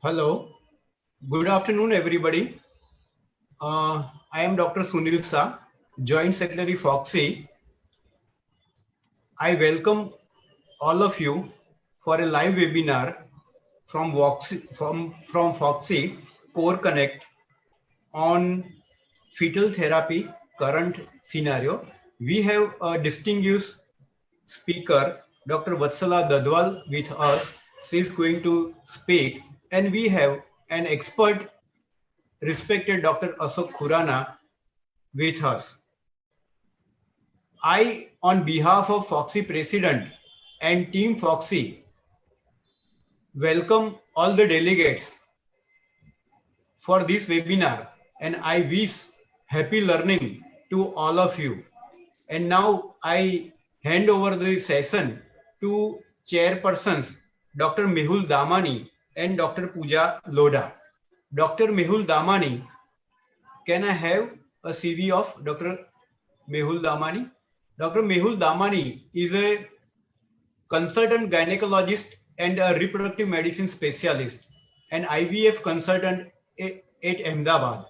Hello, good afternoon, everybody. I am Dr. Sunil Shah, Joint Secretary Foxy. I welcome all of you for a live webinar from Foxy Core Connect on fetal therapy current scenario. We have a distinguished speaker, Dr. Vatsala Dadwal, with us. She is going to speak, and we have an expert, respected Dr. Ashok Khurana, with us. I, on behalf of Foxy President and Team Foxy, welcome all the delegates for this webinar, and I wish happy learning to all of you. And now I hand over the session to chairpersons Dr. Mehul Damani and Dr. Pooja Loda. Dr. Mehul Damani, can I have a CV of Dr. Mehul Damani? Dr. Mehul Damani is a consultant gynecologist and a reproductive medicine specialist, an IVF consultant at Ahmedabad.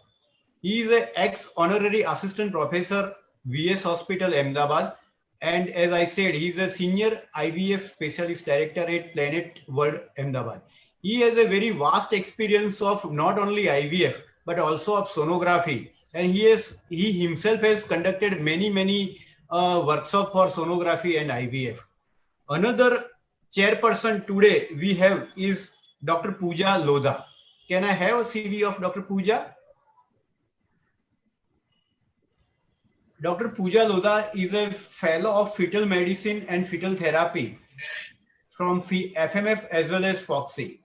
He is an ex-honorary assistant professor, VS Hospital, Ahmedabad, and as I said, he is a senior IVF specialist director at Planet World, Ahmedabad. He has a very vast experience of not only IVF but also of sonography, and he himself has conducted many workshops for sonography and IVF. Another chairperson today we have is Dr. Pooja Lodha. Can I have a CV of Dr. Pooja? Dr. Pooja Lodha is a fellow of fetal medicine and fetal therapy from FMF as well as Foxy.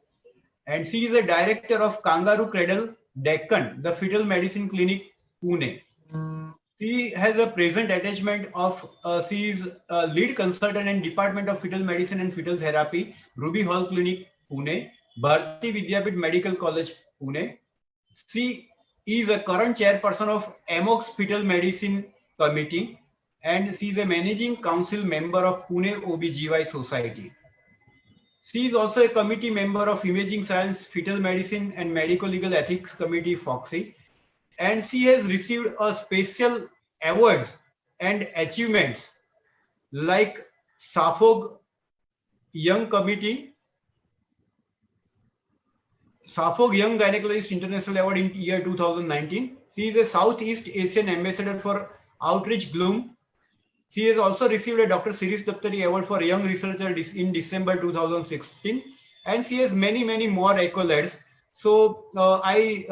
And she is a director of Kangaroo Cradle, Deccan, the fetal medicine clinic, Pune. She has a present attachment of, she is a lead consultant in Department of Fetal Medicine and Fetal Therapy, Ruby Hall Clinic, Pune, Bharati Vidyapit Medical College, Pune. She is a current chairperson of AMOX Fetal Medicine Committee, and she is a managing council member of Pune OBGY Society. She is also a committee member of Imaging Science, Fetal Medicine and Medical Legal Ethics Committee, Foxy, and she has received a special awards and achievements like SAFOG Young Committee, SAFOG Young Gynecologist International Award in year 2019. She is a Southeast Asian Ambassador for Outreach Gloom. She has also received a Dr. Siris Daftari Award for Young Researcher in December 2016, and she has many more accolades. So I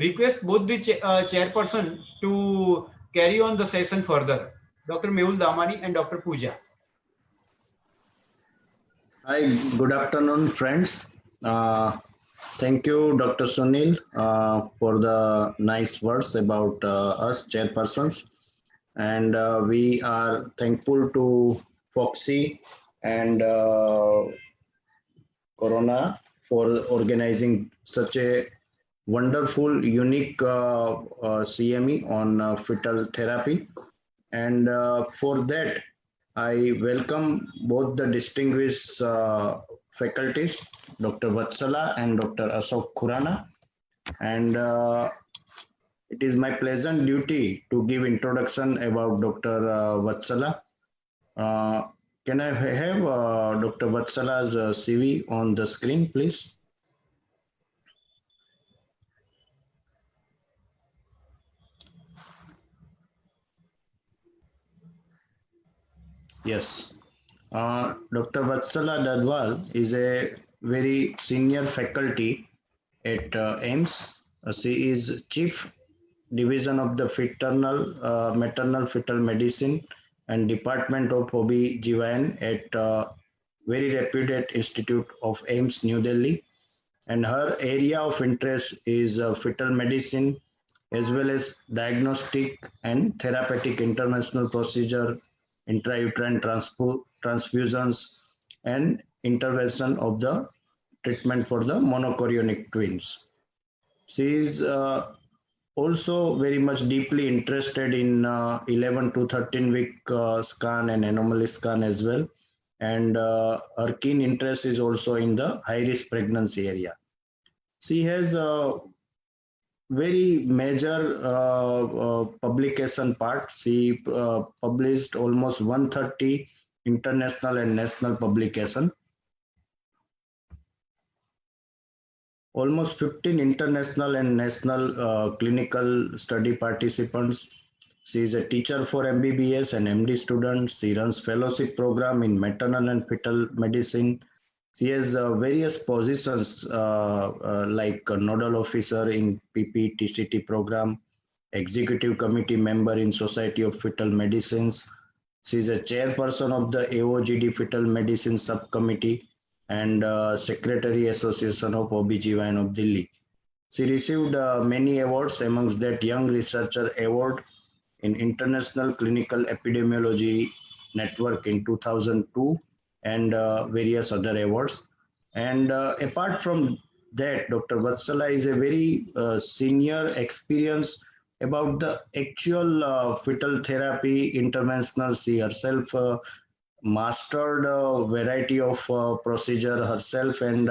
request both the chairperson to carry on the session further. Dr. Mehul Damani and Dr. Pooja. Hi, good afternoon, friends. Thank you, Dr. Sunil, for the nice words about us chairpersons. And we are thankful to Foxy and Corona for organizing such a wonderful, unique CME on fetal therapy. And for that, I welcome both the distinguished faculties, Dr. Vatsala and Dr. Ashok Khurana. And it is my pleasant duty to give introduction about Dr. Vatsala. Can I have Dr. Vatsala's CV on the screen, please? Yes. Dr. Vatsala Dadwal is a very senior faculty at AIMS. She is Chief Division of the Maternal Fetal Medicine and Department of OB/GYN at very reputed Institute of AIMS, New Delhi. And her area of interest is fetal medicine as well as diagnostic and therapeutic interventional procedure, intrauterine transfusions, and intervention of the treatment for the monochorionic twins. She is also very much deeply interested in 11 to 13 week scan and anomaly scan as well. And her keen interest is also in the high risk pregnancy area. She has a very major publication part. She published almost 130 international and national publication. Almost 15 international and national clinical study participants. She is a teacher for MBBS and MD students. She runs fellowship program in maternal and fetal medicine. She has various positions like a nodal officer in PPTCT program, executive committee member in Society of Fetal Medicines. She is a chairperson of the AOGD Fetal Medicine Subcommittee and Secretary Association of OBGYN of Delhi. She received many awards, amongst that Young Researcher Award in International Clinical Epidemiology Network in 2002 and various other awards. And apart from that, Dr. Vatsala is a very senior experience about the actual fetal therapy interventional. She herself mastered a variety of procedure herself and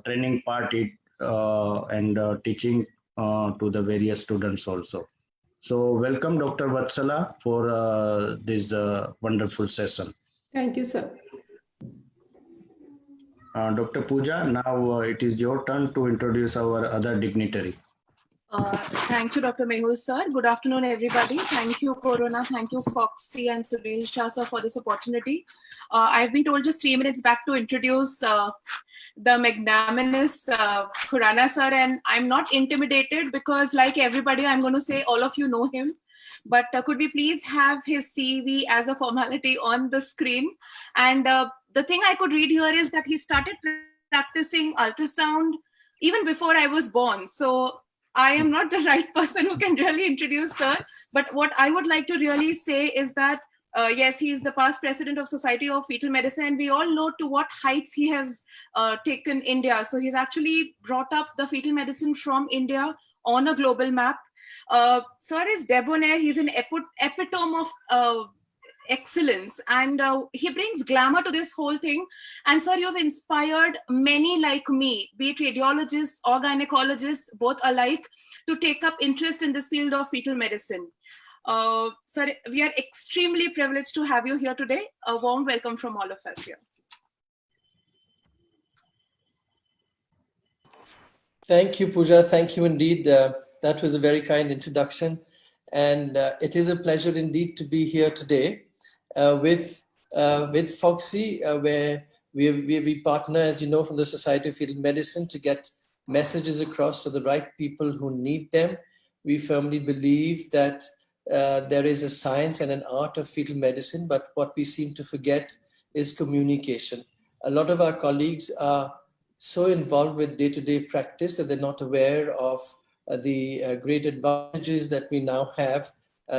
training part it and teaching to the various students also. So welcome Dr. Vatsala for this wonderful session. Thank you, sir. Dr. Pooja, now it is your turn to introduce our other dignitary. Thank you, Dr. Mehul, sir. Good afternoon, everybody. Thank you, Corona. Thank you, Foxy and Sunil Shah, sir, for this opportunity. I've been told just 3 minutes back to introduce the magnanimous Khurana, sir, and I'm not intimidated because, like everybody, I'm going to say all of you know him. But could we please have his CV as a formality on the screen? And the thing I could read here is that he started practicing ultrasound even before I was born. So I am not the right person who can really introduce sir, but what I would like to really say is that, yes, he is the past president of Society of Fetal Medicine, and we all know to what heights he has taken India. So he's actually brought up the fetal medicine from India on a global map. Sir is debonair. He's an epitome of excellence, and he brings glamour to this whole thing. And sir, you've inspired many like me, be it radiologists or gynecologists, both alike, to take up interest in this field of fetal medicine. Sir, we are extremely privileged to have you here today. A warm welcome from all of us here. Thank you, Pooja. Thank you indeed. That was a very kind introduction. And it is a pleasure indeed to be here today with Foxy, where we partner, as you know, from the Society of Fetal Medicine to get messages across to the right people who need them. We firmly believe that there is a science and an art of fetal medicine, but what we seem to forget is communication. A lot of our colleagues are so involved with day-to-day practice that they're not aware of the great advantages that we now have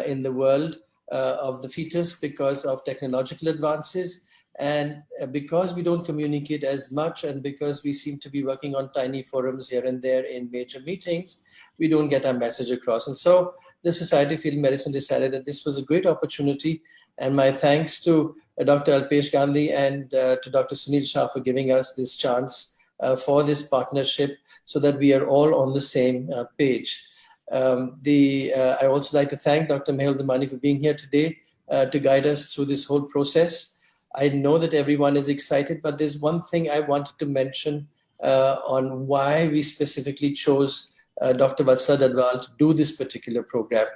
in the world of the fetus because of technological advances, and because we don't communicate as much, and because we seem to be working on tiny forums here and there in major meetings, we don't get our message across. And so the Society of Fetal Medicine decided that this was a great opportunity, and my thanks to Dr. Alpesh Gandhi and to Dr. Sunil Shah for giving us this chance for this partnership so that we are all on the same page. I also like to thank Dr. Mehul Damani for being here today to guide us through this whole process. I know that everyone is excited, but there's one thing I wanted to mention on why we specifically chose Dr. Vatsala Dadwal to do this particular program.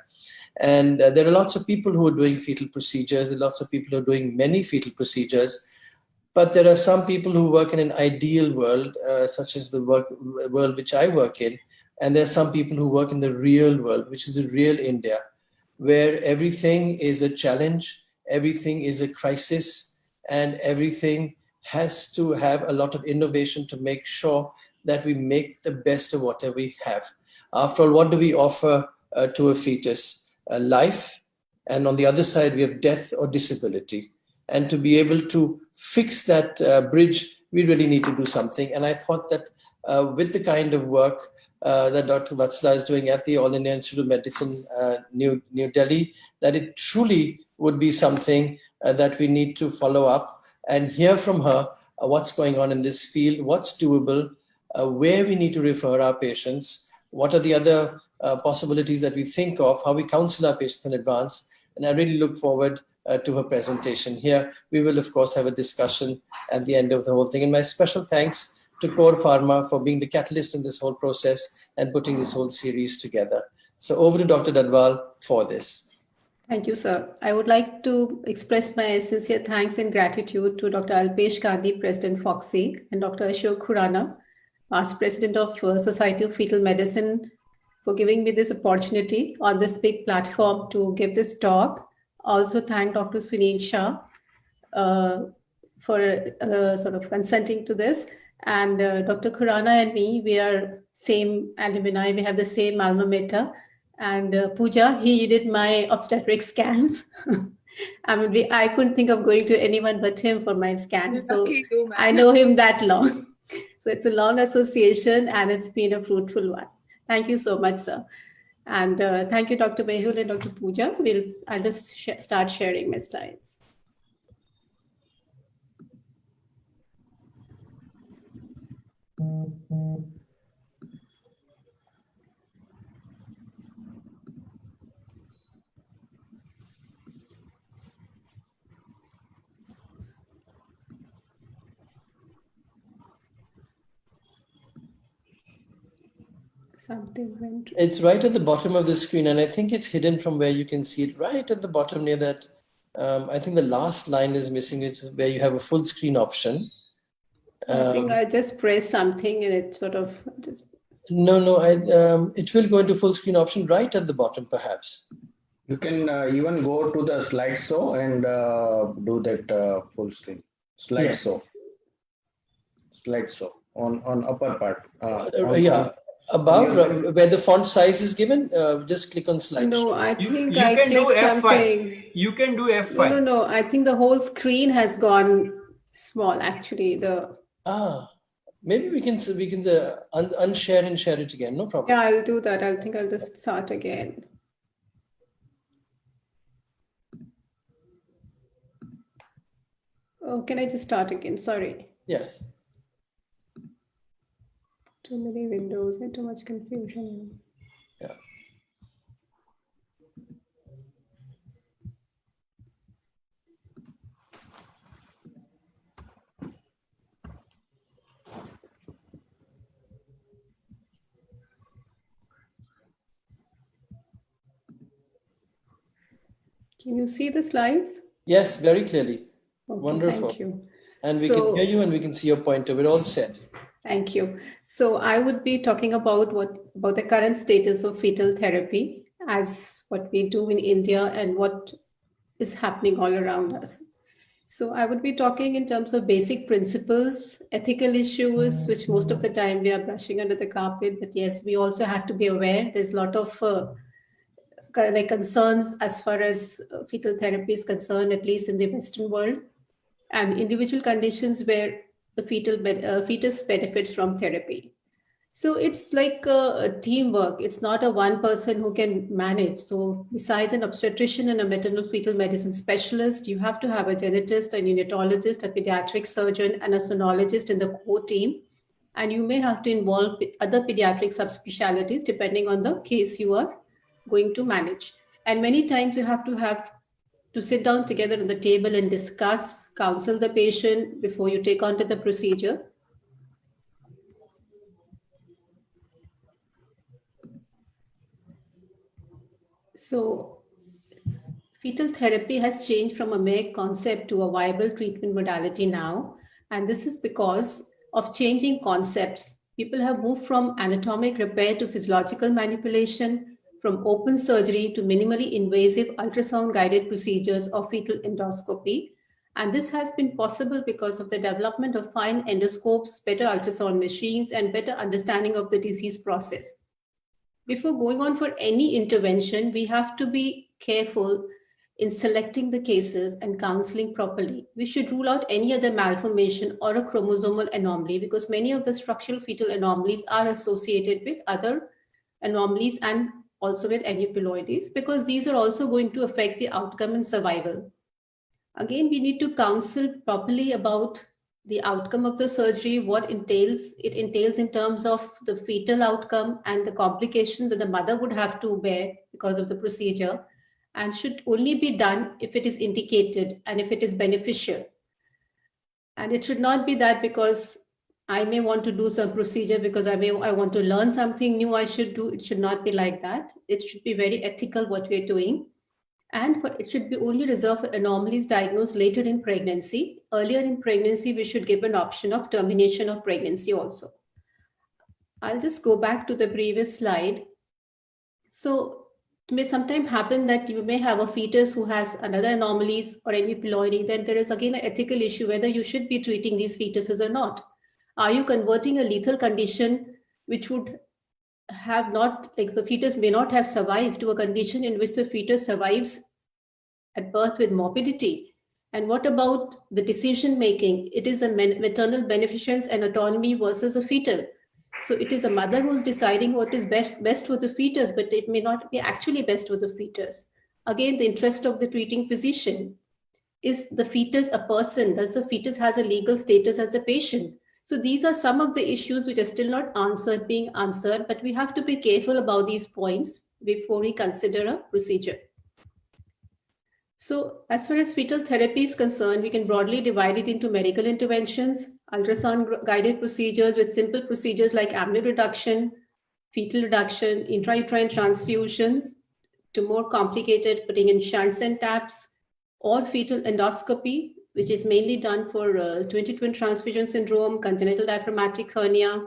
And there are lots of people who are doing fetal procedures. There are lots of people who are doing many fetal procedures. But there are some people who work in an ideal world, such as the world which I work in. And there are some people who work in the real world, which is the real India, where everything is a challenge, everything is a crisis, and everything has to have a lot of innovation to make sure that we make the best of whatever we have. After all, what do we offer to a fetus? A life, and on the other side, we have death or disability. And to be able to fix that bridge, we really need to do something. And I thought that with the kind of work that Dr. Vatsala is doing at the All India Institute of Medicine, New Delhi, that it truly would be something that we need to follow up and hear from her what's going on in this field, what's doable, where we need to refer our patients, what are the other possibilities that we think of, how we counsel our patients in advance. And I really look forward to her presentation here. We will, of course, have a discussion at the end of the whole thing. And my special thanks to Core Pharma for being the catalyst in this whole process and putting this whole series together. So over to Dr. Dadwal for this. Thank you, sir. I would like to express my sincere thanks and gratitude to Dr. Alpesh Gandhi, President FOGSI, and Dr. Ashok Khurana, past President of Society of Fetal Medicine, for giving me this opportunity on this big platform to give this talk. Also thank Dr. Sunil Shah for sort of consenting to this. And Dr. Khurana and me, we are same alumni. We have the same alma mater. And Pooja, he did my obstetric scans. I mean, I couldn't think of going to anyone but him for my scan. So I know him that long. So it's a long association and it's been a fruitful one. Thank you so much, sir. And thank you, Dr. Mehul and Dr. Pooja. I'll just start sharing my slides. Something went. It's right at the bottom of the screen, and I think it's hidden from where you can see it. Right at the bottom near that, I think the last line is missing, which is where you have a full screen option. I think I just pressed something and it sort of just. No, it will go into full screen option right at the bottom, perhaps. You can even go to the slideshow and do that full screen. Slideshow. Slideshow on upper part. Above, where the font size is given, just click on slideshow. No, I think you I can do clicked F5. something. You can do F5. No. I think the whole screen has gone small. Actually, Maybe we can unshare and share it again. No problem. Yeah, I'll do that. I think I'll just start again. Oh, can I just start again? Sorry. Yes. Too many windows and too much confusion. Yeah. Can you see the slides? Yes, very clearly. Okay, Wonderful. Thank you. And we can hear you and we can see your pointer. We're all set. Thank you. So I would be talking about the current status of fetal therapy as what we do in India and what is happening all around us. So I would be talking in terms of basic principles, ethical issues, which most of the time we are brushing under the carpet. But yes, we also have to be aware there's a lot of concerns as far as fetal therapy is concerned, at least in the Western world, and individual conditions where the fetus benefits from therapy. So it's like a teamwork. It's not a one person who can manage. So besides an obstetrician and a maternal fetal medicine specialist, you have to have a genetist, a neonatologist, a pediatric surgeon, and a sonologist in the core team. And you may have to involve other pediatric subspecialties depending on the case you are going to manage. And many times you have to sit down together at the table and discuss, counsel the patient before you take on to the procedure. So fetal therapy has changed from a mere concept to a viable treatment modality now. And this is because of changing concepts. People have moved from anatomic repair to physiological manipulation, from open surgery to minimally invasive ultrasound-guided procedures of fetal endoscopy. And this has been possible because of the development of fine endoscopes, better ultrasound machines, and better understanding of the disease process. Before going on for any intervention, we have to be careful in selecting the cases and counseling properly. We should rule out any other malformation or a chromosomal anomaly because many of the structural fetal anomalies are associated with other anomalies and also with aneuploidies, because these are also going to affect the outcome and survival. Again, we need to counsel properly about the outcome of the surgery, what it entails in terms of the fetal outcome and the complication that the mother would have to bear because of the procedure, and should only be done if it is indicated and if it is beneficial. And it should not be that because I may want to do some procedure because I want to learn something new I should do. It should not be like that. It should be very ethical what we're doing. And it should be only reserved for anomalies diagnosed later in pregnancy. Earlier in pregnancy, we should give an option of termination of pregnancy also. I'll just go back to the previous slide. So it may sometimes happen that you may have a fetus who has another anomalies or aneuploidy. Then there is again an ethical issue whether you should be treating these fetuses or not. Are you converting a lethal condition which would have not, like the fetus may not have survived, to a condition in which the fetus survives at birth with morbidity? And what about the decision making? It is a maternal beneficence and autonomy versus a fetal. So it is the mother who's deciding what is best for the fetus, but it may not be actually best for the fetus. Again, the interest of the treating physician. Is the fetus a person? Does the fetus has a legal status as a patient? So these are some of the issues which are still not being answered, but we have to be careful about these points before we consider a procedure. So as far as fetal therapy is concerned, we can broadly divide it into medical interventions, ultrasound guided procedures with simple procedures like amnio reduction, fetal reduction, intrauterine transfusions, to more complicated putting in shunts and taps, or fetal endoscopy, which is mainly done for twin transfusion syndrome, congenital diaphragmatic hernia,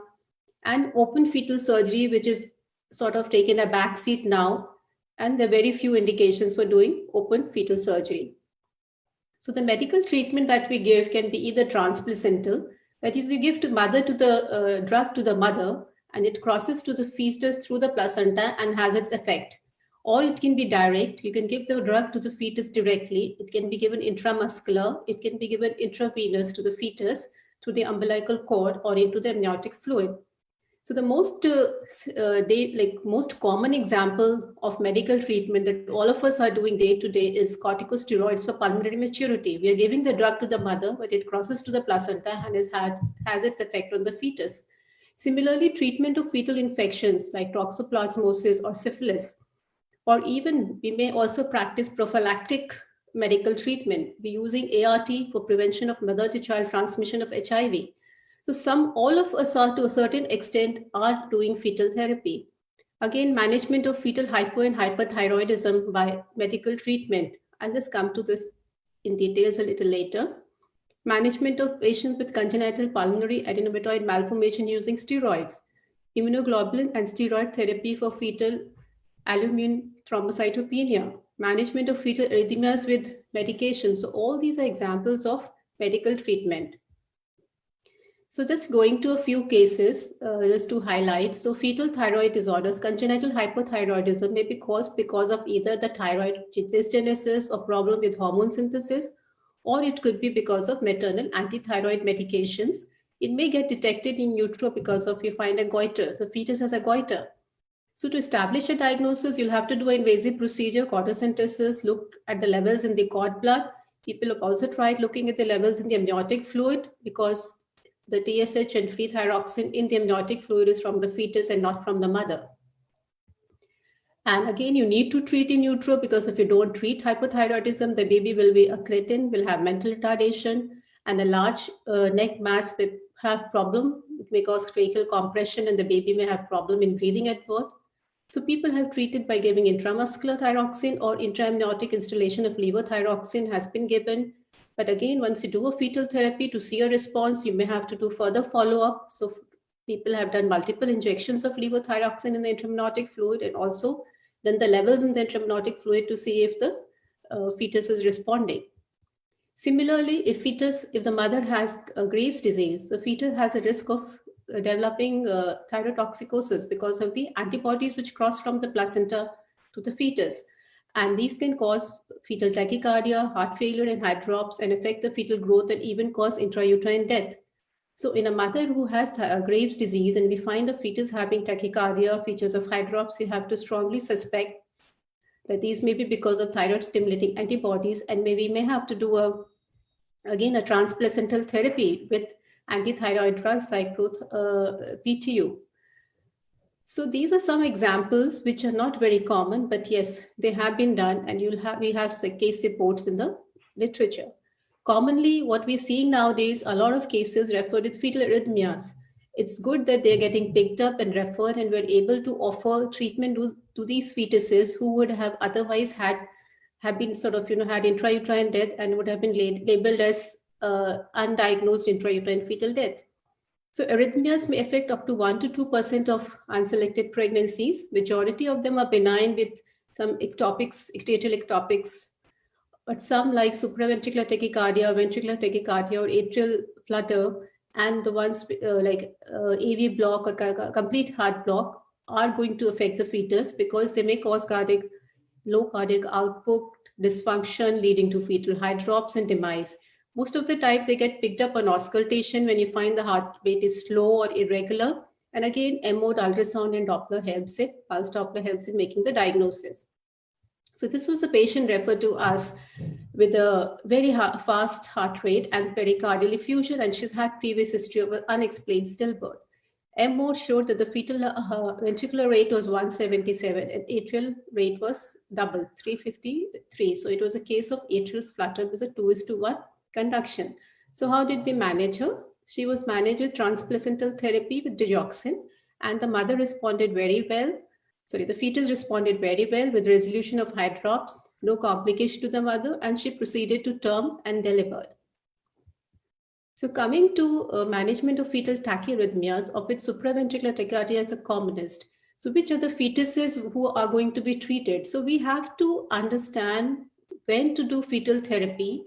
and open fetal surgery, which is sort of taken a back seat now. And there are very few indications for doing open fetal surgery. So the medical treatment that we give can be either transplacental, that is, you give to mother to the drug to the mother, and it crosses to the fetus through the placenta and has its effect. Or it can be direct. You can give the drug to the fetus directly. It can be given intramuscular. It can be given intravenous to the fetus through the umbilical cord or into the amniotic fluid. So the most common example of medical treatment that all of us are doing day to day is corticosteroids for pulmonary maturity. We are giving the drug to the mother, but it crosses to the placenta and has its effect on the fetus. Similarly, treatment of fetal infections like toxoplasmosis or syphilis, or even we may also practice prophylactic medical treatment. We're using ART for prevention of mother-to-child transmission of HIV. So all of us are to a certain extent are doing fetal therapy. Again, management of fetal hypo and hyperthyroidism by medical treatment. I'll just come to this in details a little later. Management of patients with congenital pulmonary adenomatoid malformation using steroids. Immunoglobulin and steroid therapy for fetal albumin thrombocytopenia. Management of fetal arrhythmias with medication. So all these are examples of medical treatment. So just going to a few cases just to highlight. So fetal thyroid disorders, congenital hypothyroidism may be caused because of either the thyroid dysgenesis or problem with hormone synthesis, or it could be because of maternal antithyroid medications. It may get detected in utero because of you find a goiter. So fetus has a goiter. So to establish a diagnosis, you'll have to do an invasive procedure, chordosynthesis, look at the levels in the cord blood. People have also tried looking at the levels in the amniotic fluid because the TSH and free thyroxine in the amniotic fluid is from the fetus and not from the mother. And again, you need to treat in utero because if you don't treat hypothyroidism, the baby will be a cretin, will have mental retardation, and a large neck mass will have problem. It may cause tracheal compression and the baby may have problem in breathing at birth. So people have treated by giving intramuscular thyroxine or intraamniotic instillation of levothyroxine has been given. But again, once you do a fetal therapy to see a response, you may have to do further follow-up. So people have done multiple injections of levothyroxine in the intraamniotic fluid and also then the levels in the intraamniotic fluid to see if the fetus is responding. Similarly, if the mother has Graves' disease, the fetus has a risk of developing thyrotoxicosis because of the antibodies which cross from the placenta to the fetus. And these can cause fetal tachycardia, heart failure, and hydrops, and affect the fetal growth and even cause intrauterine death. So in a mother who has Graves' disease and we find a fetus having tachycardia, features of hydrops, you have to strongly suspect that these may be because of thyroid stimulating antibodies, and we may have to do a Again, a transplacental therapy with antithyroid drugs like PTU. So these are some examples which are not very common, but yes, they have been done, and we have case reports in the literature. Commonly, what we're seeing nowadays, a lot of cases referred with fetal arrhythmias. It's good that they're getting picked up and referred, and we're able to offer treatment to these fetuses who would have otherwise have been sort of, had intrauterine death and would have been labeled as undiagnosed intrauterine fetal death. So arrhythmias may affect up to 1 to 2% of unselected pregnancies. Majority of them are benign with some ectopics, atrial ectopics, but some like supraventricular tachycardia, ventricular tachycardia, or atrial flutter, and the ones like AV block or complete heart block are going to affect the fetus because they may cause low cardiac output, dysfunction leading to fetal hydrops and demise. Most of the time they get picked up on auscultation when you find the heart rate is slow or irregular. And again, M-mode ultrasound and Doppler helps it, pulse Doppler helps in making the diagnosis. So this was a patient referred to us with a very fast heart rate and pericardial effusion, and she's had previous history of unexplained stillbirth. M-mode showed that the fetal ventricular rate was 177 and atrial rate was double, 353. So it was a case of atrial flutter with a 2:1 conduction. So how did we manage her? She was managed with transplacental therapy with digoxin, and the mother responded very well. The fetus responded very well with resolution of hydrops, no complication to the mother, and she proceeded to term and delivered. So coming to management of fetal tachyarrhythmias, of which supraventricular tachycardia is the commonest. So which are the fetuses who are going to be treated? So we have to understand when to do fetal therapy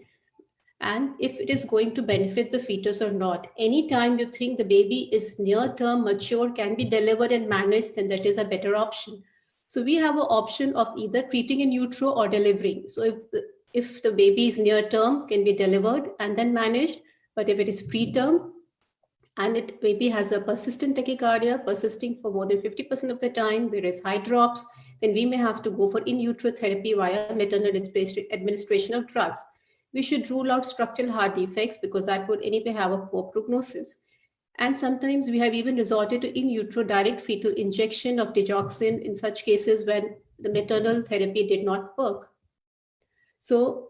and if it is going to benefit the fetus or not. Anytime you think the baby is near term, mature, can be delivered and managed, then that is a better option. So we have an option of either treating in utero or delivering. So if the baby is near term, can be delivered and then managed. But if it is preterm and it baby has a persistent tachycardia, persisting for more than 50% of the time, there is hydrops, then we may have to go for in utero therapy via maternal administration of drugs. We should rule out structural heart defects because that would anyway have a poor prognosis. And sometimes we have even resorted to in utero direct fetal injection of digoxin in such cases when the maternal therapy did not work. So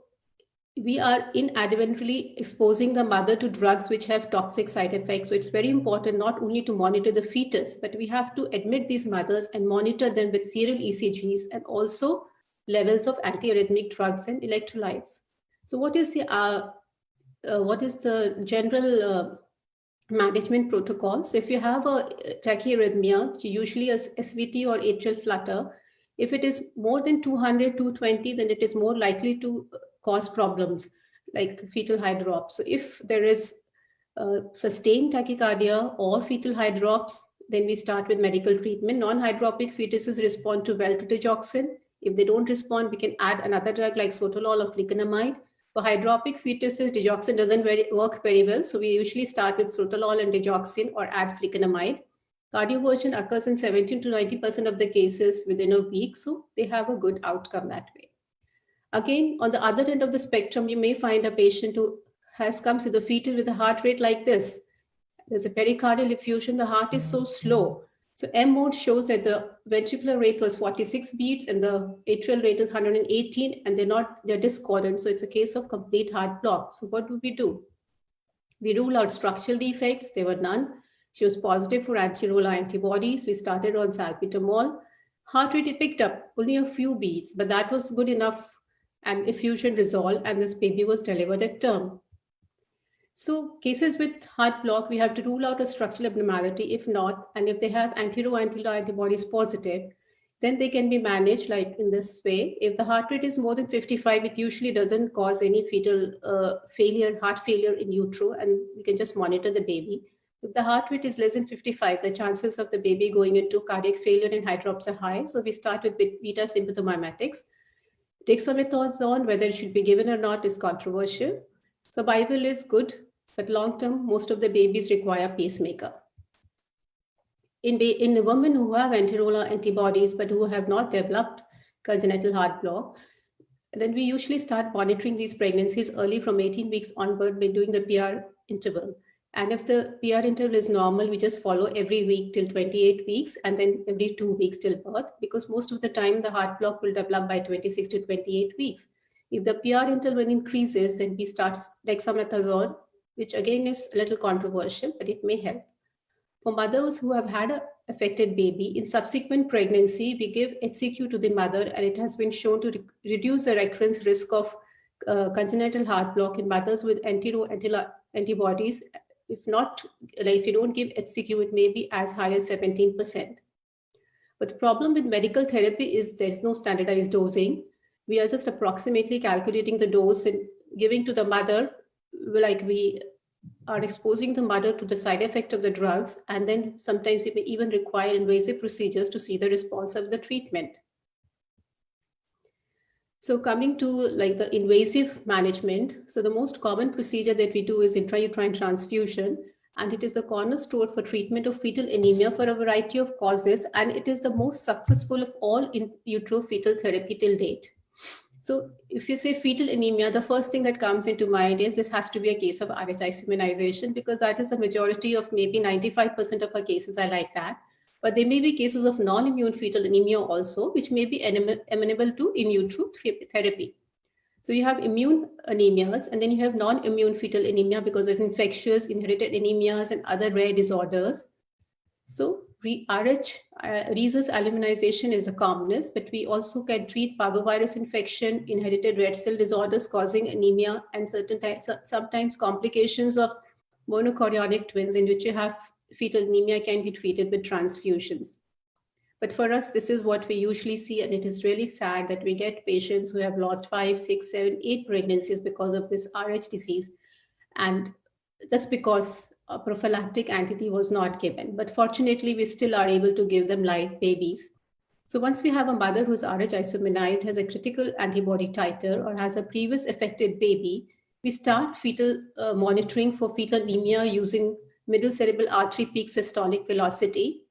we are inadvertently exposing the mother to drugs which have toxic side effects. So it's very important not only to monitor the fetus, but we have to admit these mothers and monitor them with serial ECGs and also levels of antiarrhythmic drugs and electrolytes. So what is the general management protocol? So if you have a tachyarrhythmia, usually a SVT or atrial flutter, if it is more than 200, 220, then it is more likely to cause problems like fetal hydrops. So if there is sustained tachycardia or fetal hydrops, then we start with medical treatment. Non-hydropic fetuses respond well to digoxin. If they don't respond, we can add another drug like sotalol or flecainamide. For hydropic fetuses, digoxin doesn't work very well. So we usually start with sotalol and digoxin or add flecainamide. Cardioversion occurs in 17 to 90% of the cases within a week. So they have a good outcome that way. Again, on the other end of the spectrum, you may find a patient who comes with a fetus with a heart rate like this. There's a pericardial effusion. The heart is so slow. So M-mode shows that the ventricular rate was 46 beats and the atrial rate is 118, and they're discordant. So it's a case of complete heart block. So what do? We rule out structural defects. There were none. She was positive for anti-ROLA antibodies. We started on salbutamol. Heart rate, it picked up only a few beats, but that was good enough, and effusion resolved, and this baby was delivered at term. So cases with heart block, we have to rule out a structural abnormality. If not, and if they have anti-ROLA antibodies positive, then they can be managed like in this way. If the heart rate is more than 55, it usually doesn't cause any fetal heart failure in utero, and we can just monitor the baby. If the heart rate is less than 55, the chances of the baby going into cardiac failure and hydrops are high. So we start with beta sympathomimetics. Dexamethasone, whether it should be given or not, is controversial. Survival is good, but long-term, most of the babies require pacemaker. In the women who have anti-ROLA antibodies, but who have not developed congenital heart block, then we usually start monitoring these pregnancies early from 18 weeks onward by doing the PR interval. And if the PR interval is normal, we just follow every week till 28 weeks and then every 2 weeks till birth, because most of the time the heart block will develop by 26 to 28 weeks. If the PR interval increases, then we start dexamethasone, which again is a little controversial, but it may help. For mothers who have had an affected baby, in subsequent pregnancy, we give HCQ to the mother, and it has been shown to reduce the recurrence risk of congenital heart block in mothers with antibodies. If not, if you don't give HCQ, it may be as high as 17%. But the problem with medical therapy is there's no standardized dosing. We are just approximately calculating the dose and giving to the mother, like we are exposing the mother to the side effect of the drugs, and then sometimes it may even require invasive procedures to see the response of the treatment. So coming to like the invasive management, so the most common procedure that we do is intrauterine transfusion, and it is the cornerstone for treatment of fetal anemia for a variety of causes, and it is the most successful of all in utero fetal therapy till date. So if you say fetal anemia, the first thing that comes into mind is this has to be a case of RH isoimmunization, because that is the majority of maybe 95% of our cases are like that. But there may be cases of non-immune fetal anemia also, which may be amenable to in utero therapy. So you have immune anemias, and then you have non-immune fetal anemia because of infectious, inherited anemias, and other rare disorders. So rhesus aluminization is the commonest, but we also can treat parvovirus infection, inherited red cell disorders causing anemia, and sometimes complications of monochorionic twins in which you have fetal anemia can be treated with transfusions. But for us, this is what we usually see, and it is really sad that we get patients who have lost 5, 6, 7, 8 pregnancies because of this RH disease, and that's because a prophylactic anti-T was not given. But fortunately, we still are able to give them live babies. So once we have a mother who's RH isoimmunized, has a critical antibody titer, or has a previous affected baby, we start fetal monitoring for fetal anemia using middle cerebral artery peak systolic velocity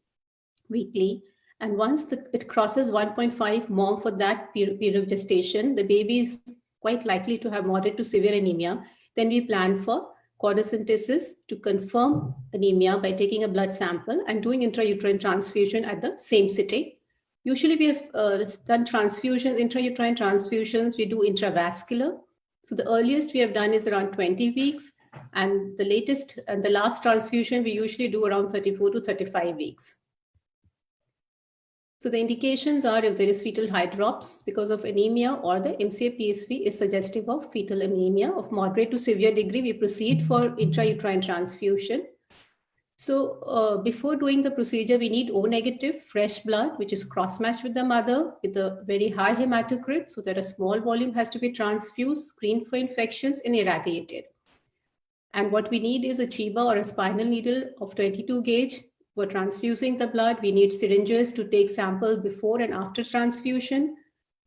weekly. And once it crosses 1.5 mom for that period of gestation, the baby is quite likely to have moderate to severe anemia. Then we plan for quadricentesis to confirm anemia by taking a blood sample and doing intrauterine transfusion at the same sitting. Usually we have done transfusions, intrauterine transfusions, we do intravascular. So the earliest we have done is around 20 weeks, and the latest and the last transfusion we usually do around 34 to 35 weeks. So the indications are if there is fetal hydrops because of anemia, or the MCA-PSV is suggestive of fetal anemia of moderate to severe degree, we proceed for intrauterine transfusion. So before doing the procedure, we need O negative fresh blood, which is cross-matched with the mother with a very high hematocrit, so that a small volume has to be transfused, screened for infections, and irradiated. And what we need is a Chiba or a spinal needle of 22 gauge. For transfusing the blood, we need syringes to take sample before and after transfusion.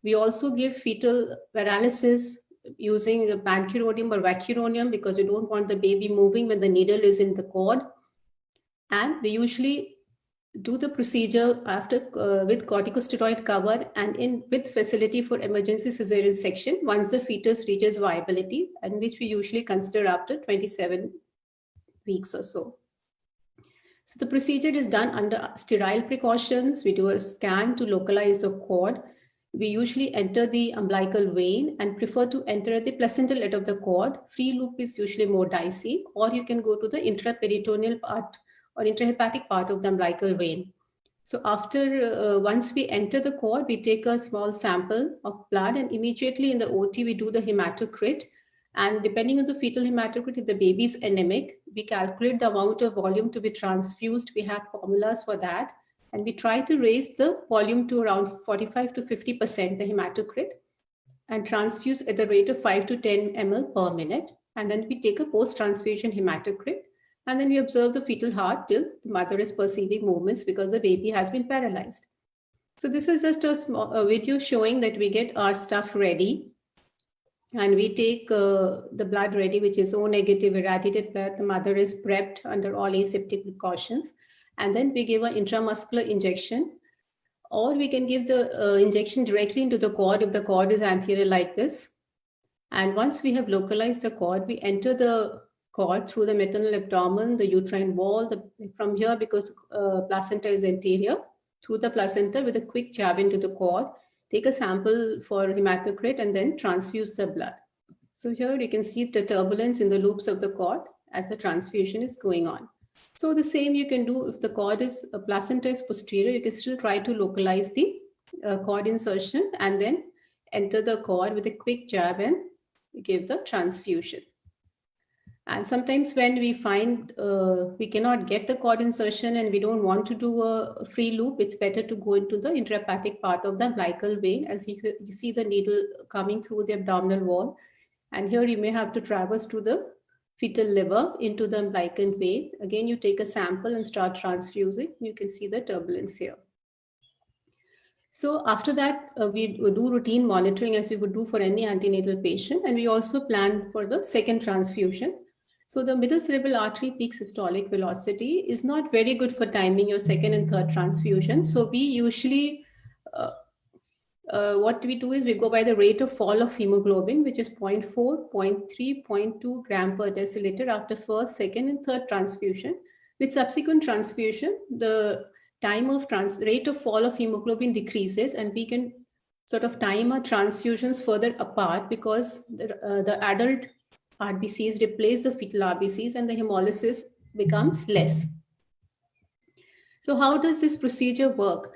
We also give fetal paralysis using pancuronium or vacuronium because we don't want the baby moving when the needle is in the cord. And we usually do the procedure after with corticosteroid cover and with facility for emergency cesarean section once the fetus reaches viability, and which we usually consider after 27 weeks or so. So the procedure is done under sterile precautions. We do a scan to localize the cord. We usually enter the umbilical vein and prefer to enter at the placental end of the cord. Free loop is usually more dicey, or you can go to the intraperitoneal part or intrahepatic part of the umbilical vein. So after, once we enter the cord, we take a small sample of blood, and immediately in the OT, we do the hematocrit. And depending on the fetal hematocrit, if the baby is anemic, we calculate the amount of volume to be transfused. We have formulas for that. And we try to raise the volume to around 45 to 50%, the hematocrit, and transfuse at the rate of 5 to 10 ml per minute. And then we take a post-transfusion hematocrit, and then we observe the fetal heart till the mother is perceiving movements because the baby has been paralyzed. So this is just a small video showing that we get our stuff ready. And we take the blood ready, which is O negative irradiated blood. The mother is prepped under all aseptic precautions. And then we give an intramuscular injection or we can give the injection directly into the cord if the cord is anterior like this. And once we have localized the cord, we enter the cord through the maternal abdomen, the uterine wall, from here, because placenta is anterior, through the placenta with a quick jab into the cord, take a sample for hematocrit and then transfuse the blood. So here you can see the turbulence in the loops of the cord as the transfusion is going on. So the same you can do if the cord is, placenta is posterior, you can still try to localize the cord insertion and then enter the cord with a quick jab and give the transfusion. And sometimes when we find we cannot get the cord insertion and we don't want to do a free loop, it's better to go into the intrahepatic part of the umbilical vein, as you see the needle coming through the abdominal wall. And here you may have to traverse to the fetal liver into the umbilical vein. Again, you take a sample and start transfusing. You can see the turbulence here. So after that, we do routine monitoring as we would do for any antenatal patient. And we also plan for the second transfusion. So the middle cerebral artery peak systolic velocity is not very good for timing your second and third transfusion. So we usually, what we do is we go by the rate of fall of hemoglobin, which is 0.4, 0.3, 0.2 gram per deciliter after first, second, and third transfusion. With subsequent transfusion, the time of rate of fall of hemoglobin decreases, and we can sort of time our transfusions further apart because the adult RBCs replace the fetal RBCs and the hemolysis becomes less. So how does this procedure work?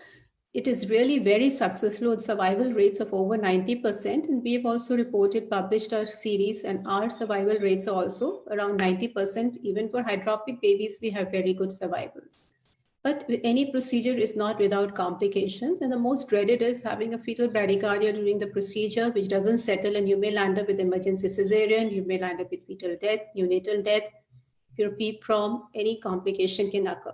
It is really very successful with survival rates of over 90%. And we have also reported, published our series, and our survival rates are also around 90%. Even for hydropic babies, we have very good survival. But any procedure is not without complications. And the most dreaded is having a fetal bradycardia during the procedure, which doesn't settle, and you may land up with emergency cesarean, you may land up with fetal death, neonatal death. If you're PPROM, any complication can occur.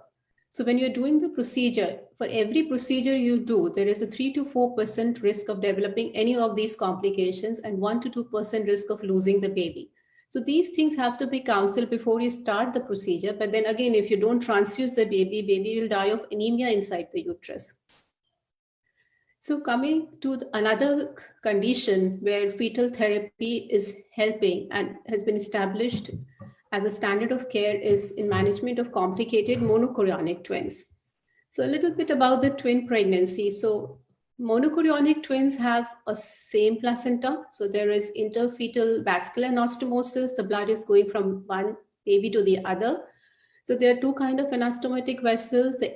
So when you're doing the procedure, for every procedure you do, there is a 3 to 4% risk of developing any of these complications and 1 to 2% risk of losing the baby. So these things have to be counseled before you start the procedure. But then again, if you don't transfuse the baby, baby will die of anemia inside the uterus. So coming to another condition where fetal therapy is helping and has been established as a standard of care is in management of complicated monochorionic twins. So a little bit about the twin pregnancy. So monochorionic twins have a same placenta. So there is interfetal vascular anastomosis. The blood is going from one baby to the other. So there are two kinds of anastomotic vessels, the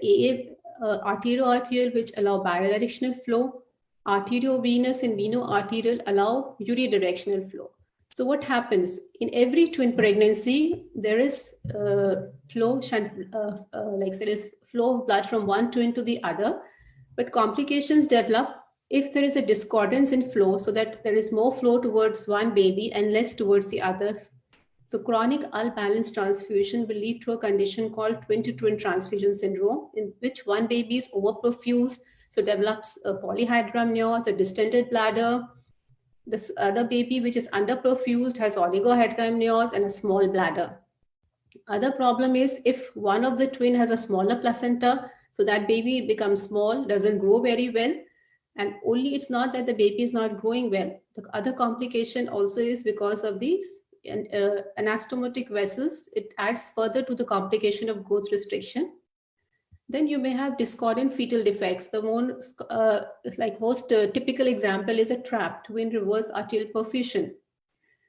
arterioarterial, which allow bidirectional flow, arteriovenous and veno-arterial allow unidirectional flow. So what happens in every twin pregnancy, there is flow of blood from one twin to the other, but complications develop if there is a discordance in flow, so that there is more flow towards one baby and less towards the other. So chronic unbalanced transfusion will lead to a condition called twin-to-twin transfusion syndrome, in which one baby is overperfused, so develops a polyhydramnios, a distended bladder. This other baby, which is underperfused, has oligohydramnios and a small bladder. Other problem is if one of the twin has a smaller placenta, so that baby becomes small, doesn't grow very well. And only it's not that the baby is not growing well. The other complication also is because of these anastomotic vessels. It adds further to the complication of growth restriction. Then you may have discordant fetal defects. The most typical example is a TRAP, twin reverse arterial perfusion.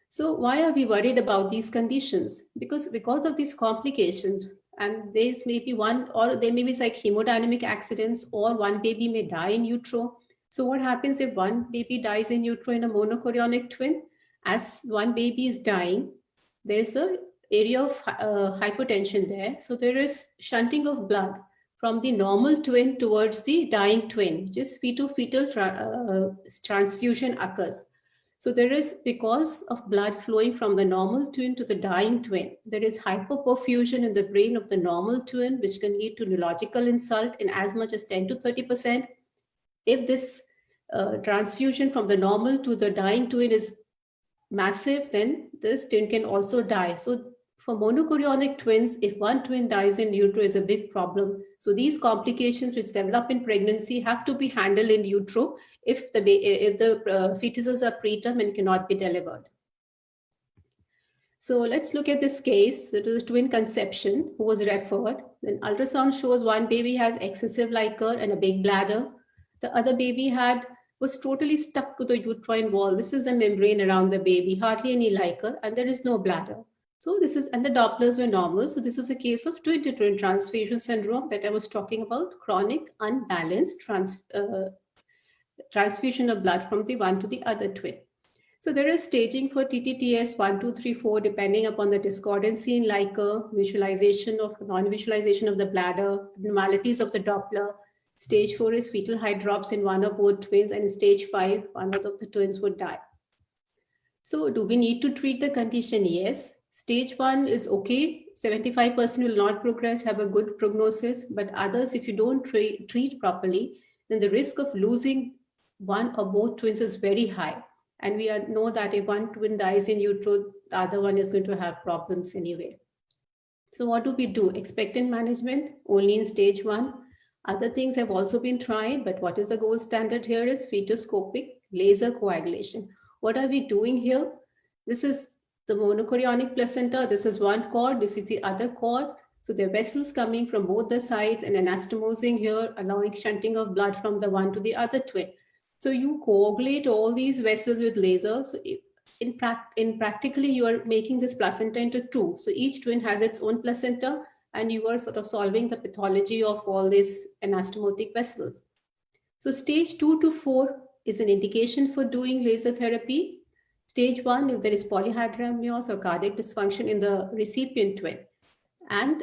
So why are we worried about these conditions? Because of these complications, and these may be one, or they may be like hemodynamic accidents, or one baby may die in utero. So what happens if one baby dies in utero in a monochorionic twin? As one baby is dying, there is an area of hypotension there. So there is shunting of blood from the normal twin towards the dying twin, which is fetal-fetal transfusion occurs. So there is, because of blood flowing from the normal twin to the dying twin, there is hypoperfusion in the brain of the normal twin, which can lead to neurological insult in as much as 10 to 30%. If this transfusion from the normal to the dying twin is massive, then this twin can also die. So for monochorionic twins, if one twin dies in utero is a big problem. So these complications which develop in pregnancy have to be handled in utero if the fetuses are preterm and cannot be delivered. So let's look at this case. It is a twin conception who was referred. Then ultrasound shows one baby has excessive liquor and a big bladder. The other baby was totally stuck to the uterine wall. This is the membrane around the baby, hardly any liquor, and there is no bladder. So and the Dopplers were normal. So this is a case of twin-to-twin transfusion syndrome that I was talking about, chronic unbalanced transfusion of blood from the one to the other twin. So there is staging for TTTS 1, 2, 3, 4, depending upon the discordancy in liquor, visualization of non-visualization of the bladder, abnormalities of the Doppler. Stage 4 is fetal height drops in one or both twins, and in stage 5, one of the twins would die. So do we need to treat the condition? Yes. Stage 1 is okay. 75% will not progress, have a good prognosis, but others, if you don't treat properly, then the risk of losing one or both twins is very high. And we know that if one twin dies in utero, the other one is going to have problems anyway. So what do we do? Expectant management only in stage 1. Other things have also been tried, but what is the gold standard here is fetoscopic laser coagulation. What are we doing here? This is the monochorionic placenta. This is one cord. This is the other cord. So there are vessels coming from both the sides and anastomosing here, allowing shunting of blood from the one to the other twin. So you coagulate all these vessels with laser. So practically, you are making this placenta into two. So each twin has its own placenta, and you are sort of solving the pathology of all these anastomotic vessels. So stage 2 to 4 is an indication for doing laser therapy. Stage 1, if there is polyhydramnios or cardiac dysfunction in the recipient twin, and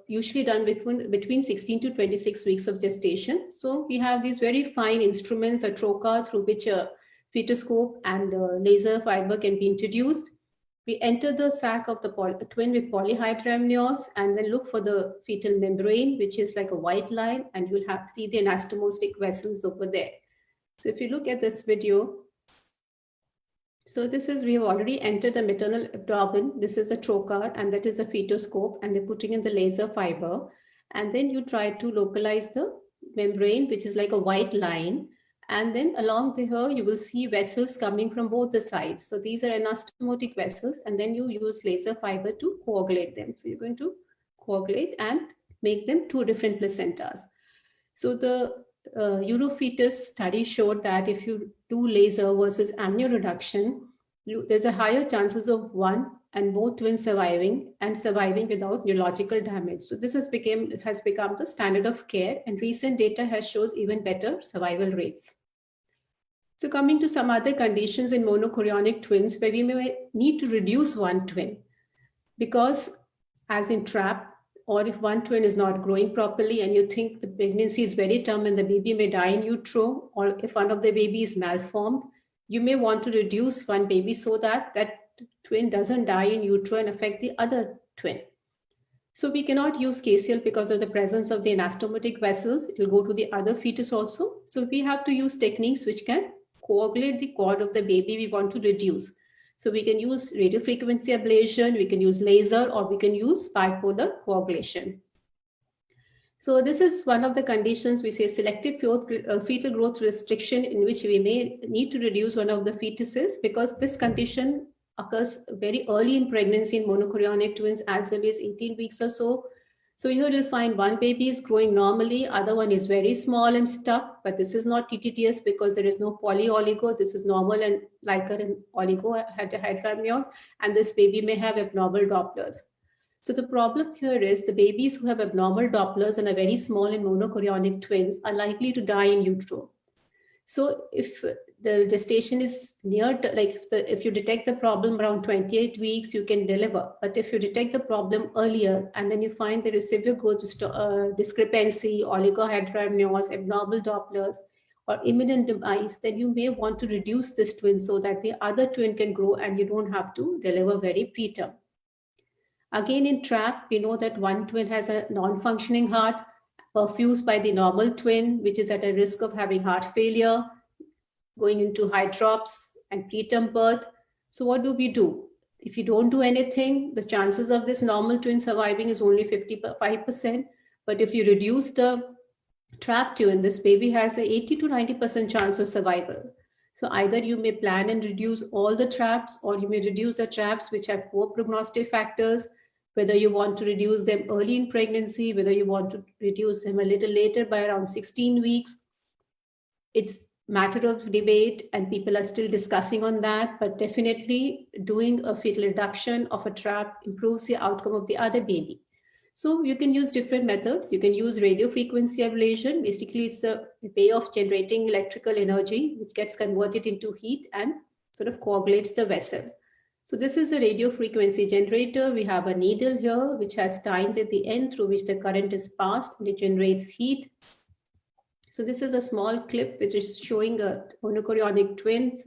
usually done between 16 to 26 weeks of gestation. So we have these very fine instruments, a trocar, through which a fetoscope and laser fiber can be introduced. We enter the sac of the twin with polyhydramnios and then look for the fetal membrane, which is like a white line, and you'll see the anastomostic vessels over there. So if you look at this video, so we have already entered the maternal abdomen. This is the trocar, and that is the fetoscope, and they're putting in the laser fiber. And then you try to localize the membrane, which is like a white line. And then along here, you will see vessels coming from both the sides. So these are anastomotic vessels, and then you use laser fiber to coagulate them. So you're going to coagulate and make them two different placentas. So the Eurofetus study showed that if you do laser versus amnioreduction, there's a higher chances of one and both twins surviving without neurological damage. So this has become the standard of care, and recent data has shows even better survival rates. So coming to some other conditions in monochorionic twins where we may need to reduce one twin, because as in TRAP, or if one twin is not growing properly and you think the pregnancy is very term and the baby may die in utero, or if one of the baby is malformed, you may want to reduce one baby so that that twin doesn't die in utero and affect the other twin. So we cannot use KCL because of the presence of the anastomotic vessels. It will go to the other fetus also. So we have to use techniques which can coagulate the cord of the baby we want to reduce. So we can use radiofrequency ablation, we can use laser, or we can use bipolar coagulation. So this is one of the conditions we say selective fetal growth restriction, in which we may need to reduce one of the fetuses, because this condition occurs very early in pregnancy in monochorionic twins, as early as 18 weeks or so. So here you'll find one baby is growing normally, other one is very small and stuck, but this is not TTTS because there is no polyoligo. This is normal and liker and oligohydramnios, and this baby may have abnormal Dopplers. So the problem here is the babies who have abnormal Dopplers and are very small in monochorionic twins are likely to die in utero. So if the gestation is near, if you detect the problem around 28 weeks, you can deliver. But if you detect the problem earlier and then you find there is severe growth discrepancy, oligohydramnios, abnormal Dopplers, or imminent demise, then you may want to reduce this twin so that the other twin can grow and you don't have to deliver very preterm. Again, in TRAP, we know that one twin has a non-functioning heart, perfused by the normal twin, which is at a risk of having heart failure, going into high drops and preterm birth. So what do? if you don't do anything, the chances of this normal twin surviving is only 55%. But if you reduce the trap twin, this baby has a 80 to 90% chance of survival. So either you may plan and reduce all the traps, or you may reduce the traps which have poor prognostic factors, whether you want to reduce them early in pregnancy, whether you want to reduce them a little later by around 16 weeks. It's matter of debate and people are still discussing on that, but definitely doing a fetal reduction of a trap improves the outcome of the other baby. So you can use different methods. You can use radio frequency ablation. Basically, it's a way of generating electrical energy, which gets converted into heat and sort of coagulates the vessel. So this is a radio frequency generator. We have a needle here, which has tines at the end through which the current is passed and it generates heat. So this is a small clip which is showing a monochorionic twins.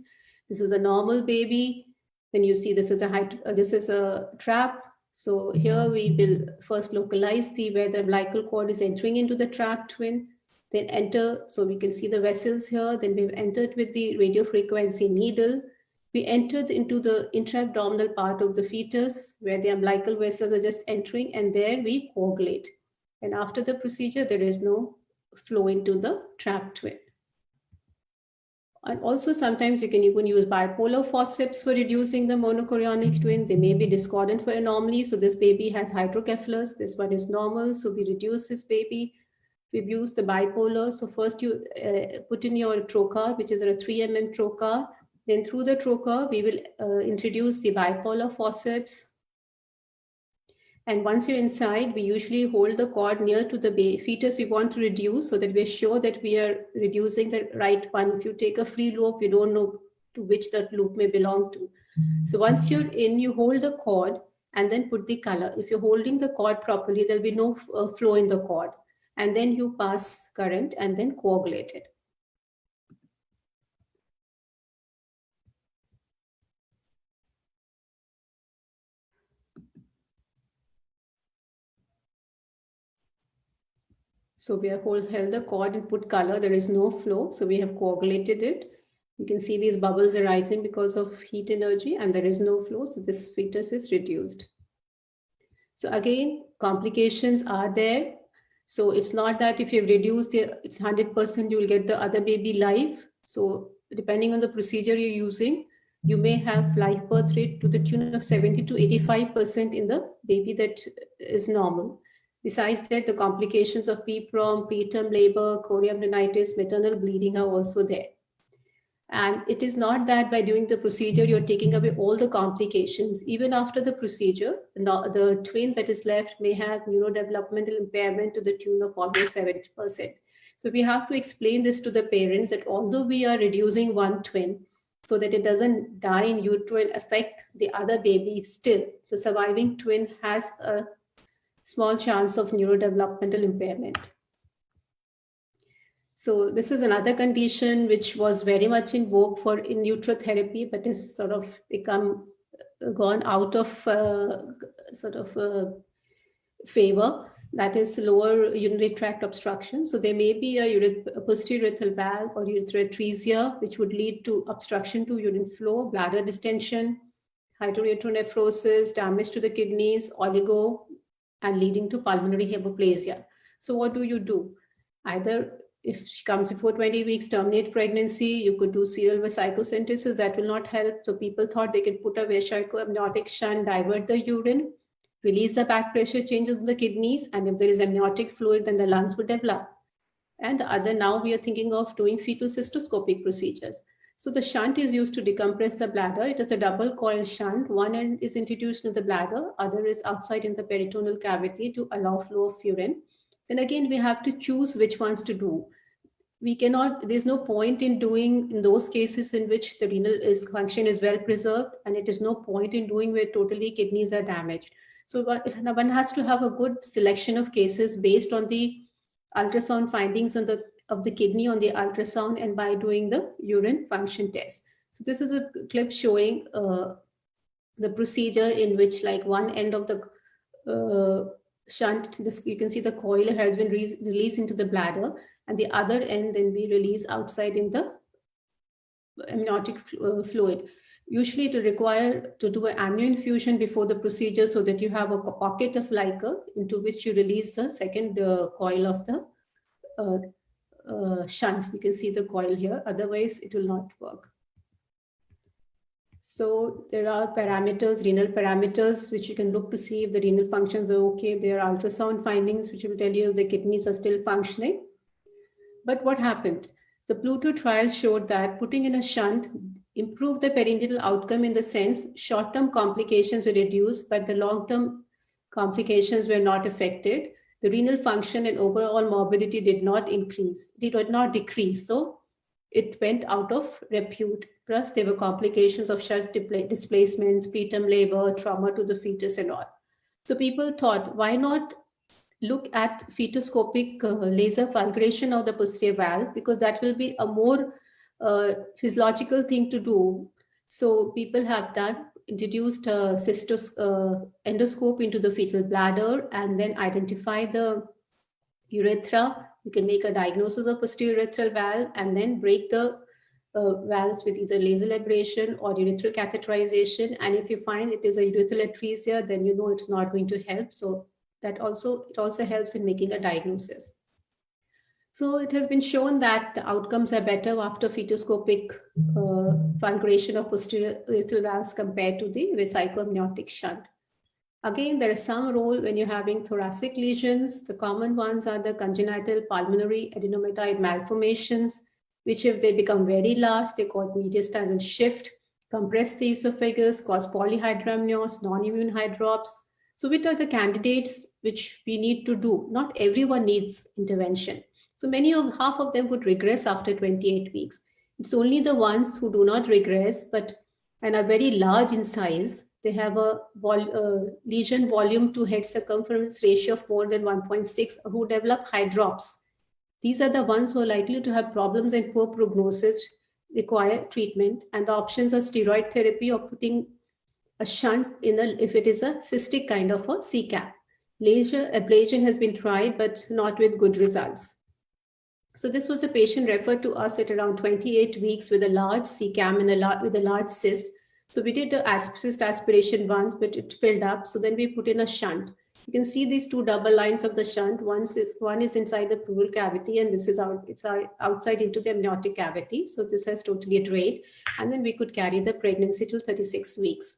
This is a normal baby. Then you see this is a trap. So here we will first localize where the umbilical cord is entering into the trap twin, then enter. So we can see the vessels here. Then we've entered with the radio frequency needle. We entered into the intra-abdominal part of the fetus where the umbilical vessels are just entering, and there we coagulate. And after the procedure, there is no flow into the trap twin. And also sometimes you can even use bipolar forceps for reducing the monochorionic twin. They may be discordant for anomaly. So this baby has hydrocephalus. This one is normal. So we reduce this baby. We've used the bipolar. So first you put in your trocar, which is a 3 mm trocar. Then through the trocar, we will introduce the bipolar forceps. And once you're inside, we usually hold the cord near to the fetus we want to reduce so that we're sure that we are reducing the right one. If you take a free loop, you don't know to which that loop may belong to. So once you're in, you hold the cord and then put the color. If you're holding the cord properly, there'll be no flow in the cord. And then you pass current and then coagulate it. So we have held the cord and put color. There is no flow. So we have coagulated it. You can see these bubbles arising because of heat energy, and there is no flow. So this fetus is reduced. So again, complications are there. So it's not that if you've reduced it's 100%, you will get the other baby live. So depending on the procedure you're using, you may have live birth rate to the tune of 70 to 85% in the baby that is normal. Besides that, the complications of PPROM, preterm labor, chorioamnionitis, maternal bleeding are also there. And it is not that by doing the procedure, you're taking away all the complications. Even after the procedure, the twin that is left may have neurodevelopmental impairment to the tune of almost 70%. So we have to explain this to the parents that although we are reducing one twin so that it doesn't die in utero and affect the other baby, still the surviving twin has a small chance of neurodevelopmental impairment. So this is another condition which was very much in vogue for in utero therapy, but has sort of gone out of favor. That is lower urinary tract obstruction. So there may be a posterior urethral valve or urethroatresia, which would lead to obstruction to urine flow, bladder distension, hydronephrosis, damage to the kidneys, oligo, and leading to pulmonary hypoplasia. So what do? Either if she comes before 20 weeks, terminate pregnancy, you could do serial vesicosynthesis. That will not help. So people thought they could put a vesicomniotic shunt, divert the urine, release the back pressure changes in the kidneys, and if there is amniotic fluid, then the lungs would develop. And the other, now we are thinking of doing fetal cystoscopic procedures. So the shunt is used to decompress the bladder. It is a double coil shunt. One end is introduced into the bladder, other is outside in the peritoneal cavity to allow flow of urine. Then again, we have to choose which ones to do. We cannot, there's no point in doing in those cases in which the renal function is well preserved, and it is no point in doing where totally kidneys are damaged. So one has to have a good selection of cases based on the ultrasound findings on of the kidney on the ultrasound and by doing the urine function test. So this is a clip showing the procedure in which like one end of the shunt, you can see the coil has been released into the bladder, and the other end then we release outside in the amniotic fluid. Usually it will require to do an amnioinfusion before the procedure so that you have a pocket of Liker into which you release the second coil of the shunt. You can see the coil here, otherwise it will not work. So there are parameters, renal parameters, which you can look to see if the renal functions are okay. There are ultrasound findings, which will tell you if the kidneys are still functioning. But what happened? The Pluto trial showed that putting in a shunt improved the perinatal outcome in the sense short-term complications were reduced, but the long-term complications were not affected. The renal function and overall morbidity did not decrease. So it went out of repute. Plus, there were complications of shunt displacements, preterm labor, trauma to the fetus, and all. So people thought, why not look at fetoscopic laser fulguration of the posterior valve, because that will be a more physiological thing to do. So people have introduced a endoscope into the fetal bladder and then identify the urethra. You can make a diagnosis of posterior urethral valve and then break the valves with either laser ablation or urethral catheterization. And if you find it is a urethral atresia, then you know it's not going to help. So it also helps in making a diagnosis. So it has been shown that the outcomes are better after fetoscopic fulguration of posterior urethral valves compared to the vesicoamniotic shunt. Again, there is some role when you're having thoracic lesions. The common ones are the congenital pulmonary adenomatoid malformations, which if they become very large, they cause mediastinal shift, compress the esophagus, cause polyhydramnios, non-immune hydrops. So which are the candidates which we need to do? Not everyone needs intervention. So half of them would regress after 28 weeks. It's only the ones who do not regress and are very large in size. They have a lesion volume to head circumference ratio of more than 1.6, who develop hydrops. These are the ones who are likely to have problems and poor prognosis, require treatment. And the options are steroid therapy or putting a shunt if it is a cystic kind of a CCAP. Laser ablation has been tried, but not with good results. So this was a patient referred to us at around 28 weeks with a large CCAM and with a large cyst. So we did a cyst aspiration once, but it filled up. So then we put in a shunt. You can see these two double lines of the shunt. One is inside the pleural cavity, and this is outside into the amniotic cavity. So this has totally drained, and then we could carry the pregnancy till 36 weeks.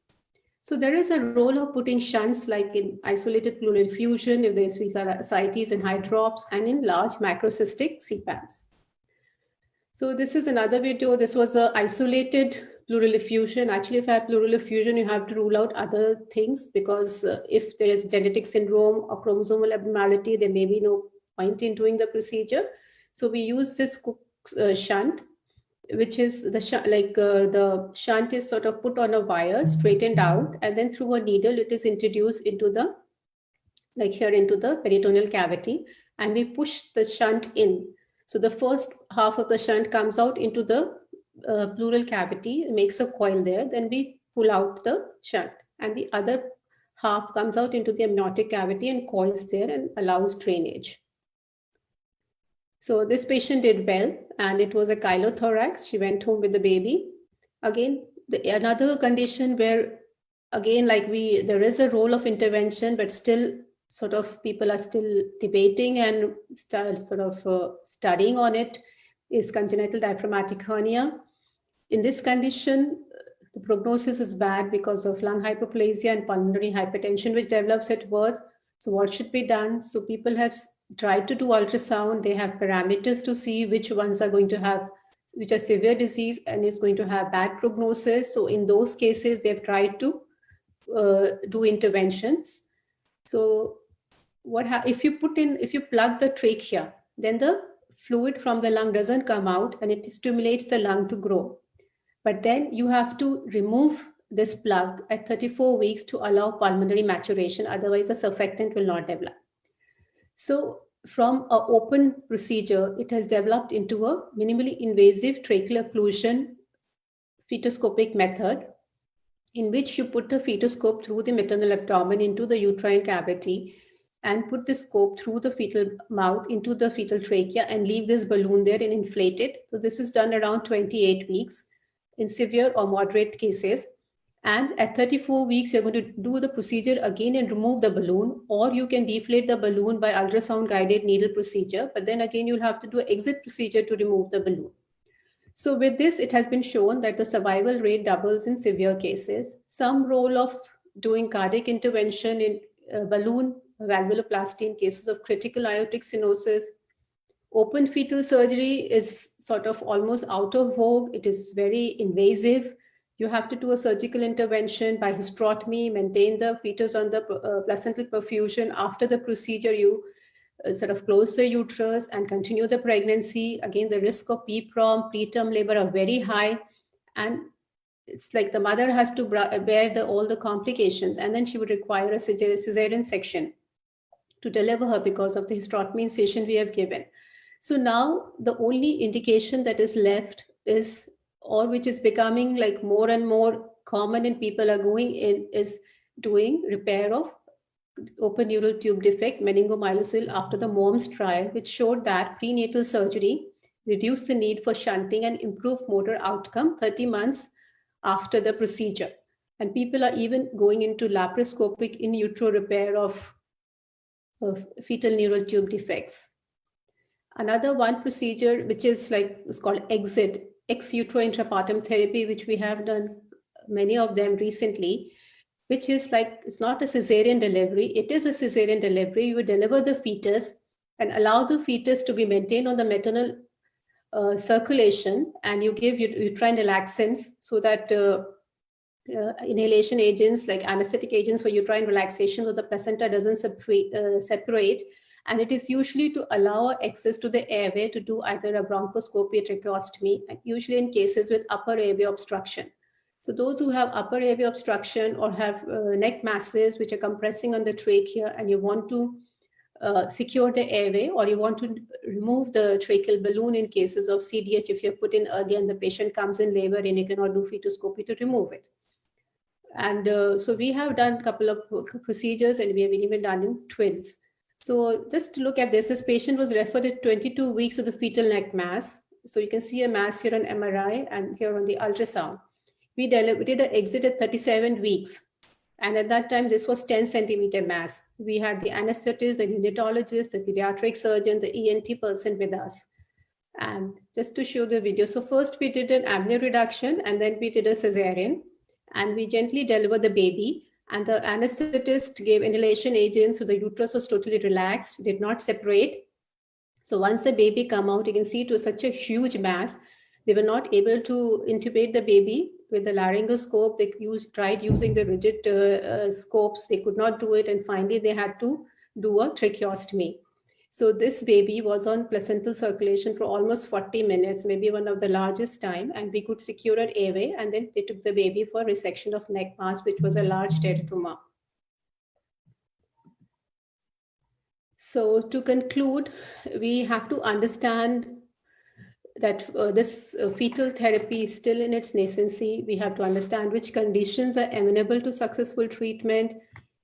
So there is a role of putting shunts like in isolated pleural effusion, if there is fetal ascites and hydrops, and in large macrocystic CPAPs. So this is another video. This was an isolated pleural effusion. Actually, if you have pleural effusion, you have to rule out other things, because if there is genetic syndrome or chromosomal abnormality, there may be no point in doing the procedure. So we use this shunt, which is the shunt is sort of put on a wire, straightened out, and then through a needle, it is introduced into the, into the peritoneal cavity, and we push the shunt in. So the first half of the shunt comes out into the pleural cavity, makes a coil there, then we pull out the shunt, and the other half comes out into the amniotic cavity and coils there and allows drainage. So this patient did well, and it was a chylothorax. She went home with the baby. Again, another condition where, again, there is a role of intervention, but still sort of people are still debating and studying on it, is congenital diaphragmatic hernia. In this condition, the prognosis is bad because of lung hypoplasia and pulmonary hypertension, which develops at birth. So what should be done? So people have tried to do ultrasound. They have parameters to see which ones are going to have, which are severe disease and is going to have bad prognosis. So in those cases, they've tried to do interventions. So if you plug the trachea, then the fluid from the lung doesn't come out and it stimulates the lung to grow. But then you have to remove this plug at 34 weeks to allow pulmonary maturation. Otherwise, the surfactant will not develop. So from an open procedure, it has developed into a minimally invasive tracheal occlusion fetoscopic method, in which you put a fetoscope through the maternal abdomen into the uterine cavity and put the scope through the fetal mouth into the fetal trachea and leave this balloon there and inflate it. So this is done around 28 weeks. in severe or moderate cases. And at 34 weeks, you're going to do the procedure again and remove the balloon, or you can deflate the balloon by ultrasound guided needle procedure. But then again, you'll have to do an exit procedure to remove the balloon. So with this, it has been shown that the survival rate doubles in severe cases. Some role of doing cardiac intervention in balloon valvuloplasty in cases of critical aortic stenosis. Open fetal surgery is sort of almost out of vogue. It is very invasive. You have to do a surgical intervention by hysterotomy, maintain the fetus on the placental perfusion. After the procedure, you sort of close the uterus and continue the pregnancy. Again, the risk of PPROM, preterm labor are very high. And it's like the mother has to bear all the complications, and then she would require a cesarean section to deliver her because of the hysterotomy incision we have given. So now the only indication that is left is, or which is becoming like more and more common and people are going in, is doing repair of open neural tube defect meningomyelocele after the MOMS trial, which showed that prenatal surgery reduced the need for shunting and improved motor outcome 30 months after the procedure. And people are even going into laparoscopic in utero repair of fetal neural tube defects. Another one procedure, which is called EXIT, ex utero intrapartum therapy, which we have done many of them recently, which is it's not a cesarean delivery. It is a cesarean delivery. You would deliver the fetus and allow the fetus to be maintained on the maternal circulation, and you give uterine relaxants so that inhalation agents like anesthetic agents for uterine relaxation so the placenta doesn't separate. And it is usually to allow access to the airway to do either a bronchoscopy or tracheostomy, and usually in cases with upper airway obstruction. So those who have upper airway obstruction or have neck masses which are compressing on the trachea, and you want to secure the airway, or you want to remove the tracheal balloon in cases of CDH if you're put in early and the patient comes in labor and you cannot do fetoscopy to remove it. And so we have done a couple of procedures, and we have even done in twins. So just to look at this patient was referred at 22 weeks with a fetal neck mass. So you can see a mass here on MRI and here on the ultrasound. We did an exit at 37 weeks. And at that time, this was 10 centimeter mass. We had the anesthetist, the neonatologist, the pediatric surgeon, the ENT person with us. And just to show the video. So first we did an apnea reduction, and then we did a cesarean, and we gently delivered the baby. And the anesthetist gave inhalation agents, so the uterus was totally relaxed, did not separate. So once the baby came out, you can see it was such a huge mass. They were not able to intubate the baby with the laryngoscope. They tried using the rigid scopes. They could not do it. And finally, they had to do a tracheostomy. So this baby was on placental circulation for almost 40 minutes, maybe one of the largest time, and we could secure an airway, and then they took the baby for resection of neck mass, which was a large teratoma. So to conclude, we have to understand that this fetal therapy is still in its nascency. We have to understand which conditions are amenable to successful treatment.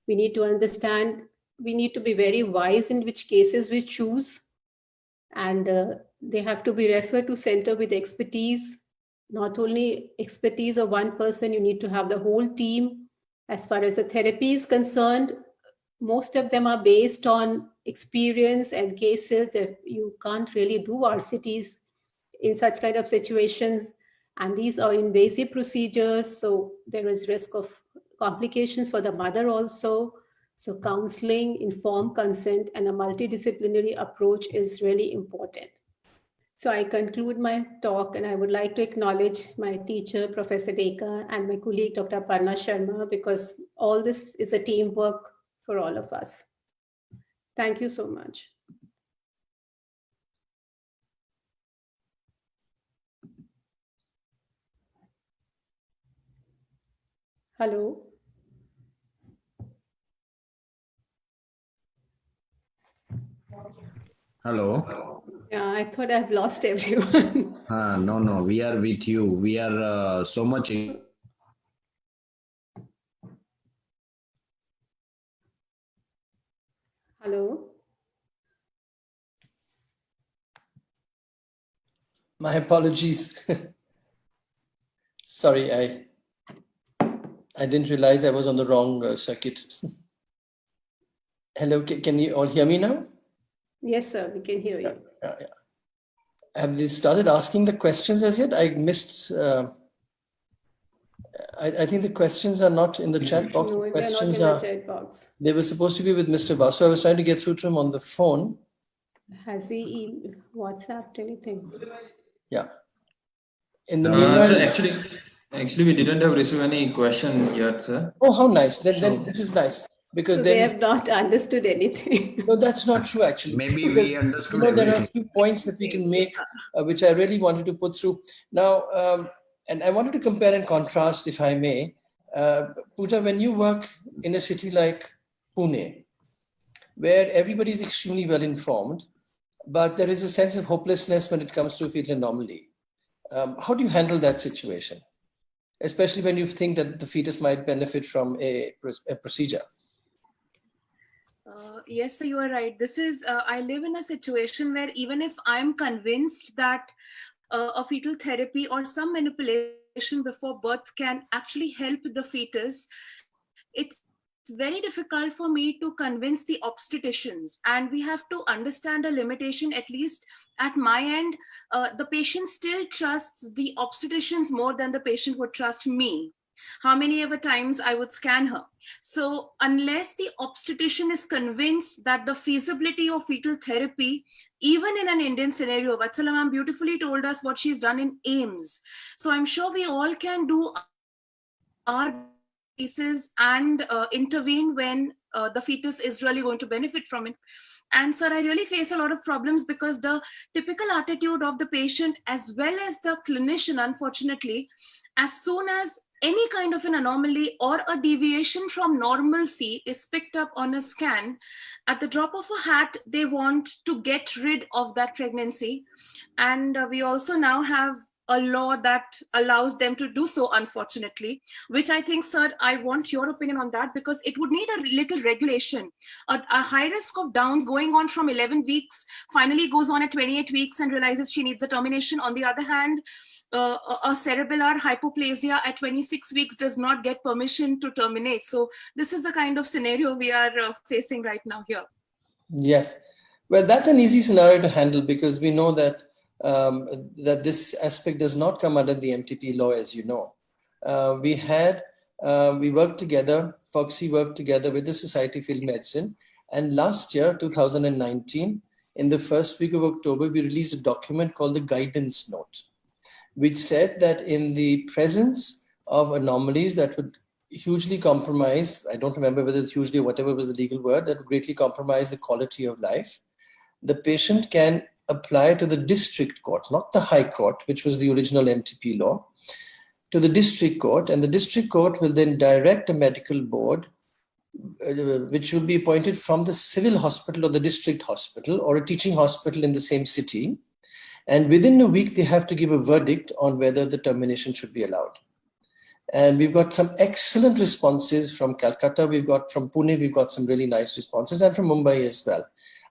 We need to understand, we need to be very wise in which cases we choose. And they have to be referred to center with expertise, not only expertise of one person, you need to have the whole team. As far as the therapy is concerned, most of them are based on experience and cases that you can't really do RCTs in such kind of situations. And these are invasive procedures, so there is risk of complications for the mother also. So counseling, informed consent, and a multidisciplinary approach is really important. So I conclude my talk, and I would like to acknowledge my teacher, Professor Dekar, and my colleague, Dr. Parna Sharma, because all this is a teamwork for all of us. Thank you so much. Hello. Hello. Yeah, I thought I've lost everyone. No, we are with you. We are so much. Hello. My apologies. Sorry, I didn't realize I was on the wrong circuit. Hello, can you all hear me now? Yes, sir, we can hear you. Yeah. Have they started asking the questions as yet? I missed. I think the questions are not in the chat box. No, The they're not in questions the are. chat box. They were supposed to be with Mr. Basu. I was trying to get through to him on the phone. Has he WhatsApped anything? Yeah. In the meanwhile. So actually, we didn't have received any question yet, sir. Oh, how nice! Then So- this is nice because So then they have not understood anything. no, that's not true actually. Maybe Because, we understood there are a everything. few points that we can make, which I really wanted to put through now, and I wanted to compare and contrast, if I may. Pooja, when you work in a city like Pune, where everybody is extremely well informed, but there is a sense of hopelessness when it comes to fetal anomaly. How do you handle that situation, especially when you think that the fetus might benefit from a procedure? Yes, so you are right. This is, I live in a situation where even if I'm convinced that a fetal therapy or some manipulation before birth can actually help the fetus, it's very difficult for me to convince the obstetricians, and we have to understand a limitation. At least at my end, the patient still trusts the obstetricians more than the patient would trust me. How many ever times I would scan her. So unless the obstetrician is convinced that the feasibility of fetal therapy, even in an Indian scenario, Vatsala ma'am beautifully told us what she's done in AIIMS. So I'm sure we all can do our cases and intervene when the fetus is really going to benefit from it. And sir, I really face a lot of problems because the typical attitude of the patient as well as the clinician, unfortunately, as soon as any kind of an anomaly or a deviation from normalcy is picked up on a scan, at the drop of a hat, they want to get rid of that pregnancy. And we also now have a law that allows them to do so, unfortunately, which I think, sir, I want your opinion on that, because it would need a little regulation. A high risk of Downs going on from 11 weeks, finally goes on at 28 weeks and realizes she needs a termination. On the other hand, a cerebellar hypoplasia at 26 weeks does not get permission to terminate. So this is the kind of scenario we are facing right now here. Yes. Well, that's an easy scenario to handle because we know that that this aspect does not come under the MTP law, as you know. We worked together, Foxy worked together with the Society of Field Medicine. And last year, 2019, in the first week of October, we released a document called the Guidance Note, which said that in the presence of anomalies that would hugely compromise, I don't remember whether it's hugely or whatever was the legal word, that would greatly compromise the quality of life, the patient can apply to the district court, not the high court, which was the original MTP law, to the district court, and the district court will then direct a medical board which will be appointed from the civil hospital or the district hospital or a teaching hospital in the same city. And within a week, they have to give a verdict on whether the termination should be allowed. And we've got some excellent responses from Calcutta. We've got from Pune, we've got some really nice responses, and from Mumbai as well.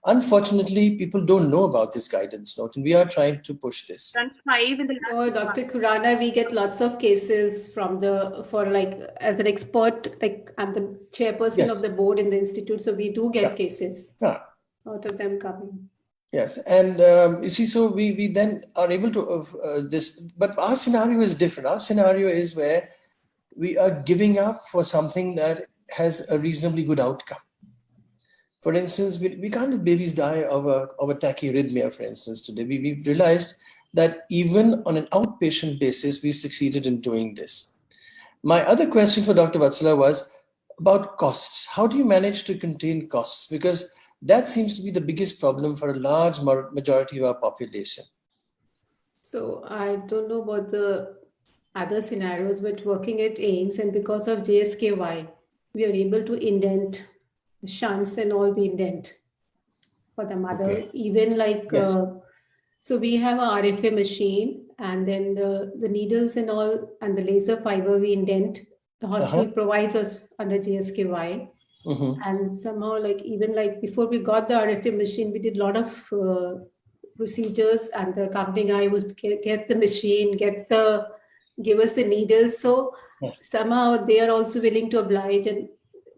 Unfortunately, people don't know about this guidance note, and we are trying to push this. Done 5 in the last Oh, Dr. Khurana, we get lots of cases from as an expert, like I'm the chairperson of the board in the institute, so we do get cases out of them coming. Yes, and you see, so we then are able to this, but our scenario is different. Our scenario is where we are giving up for something that has a reasonably good outcome. For instance, we can't let babies die of a tachyarrhythmia, for instance, today. We've realized that even on an outpatient basis, we've succeeded in doing this. My other question for Dr. Vatsala was about costs. How do you manage to contain costs? Because that seems to be the biggest problem for a large majority of our population. So I don't know about the other scenarios, but working at AIIMS and because of JSKY, we are able to indent the shunts and all we indent for the mother. Okay. Even like, so we have a RFA machine and then the needles and all and the laser fiber we indent. The hospital provides us under JSKY. And somehow like even like before we got the RFA machine, we did a lot of procedures and the accompanying eye was get the machine, get the give us the needles. So Yes. somehow they are also willing to oblige. And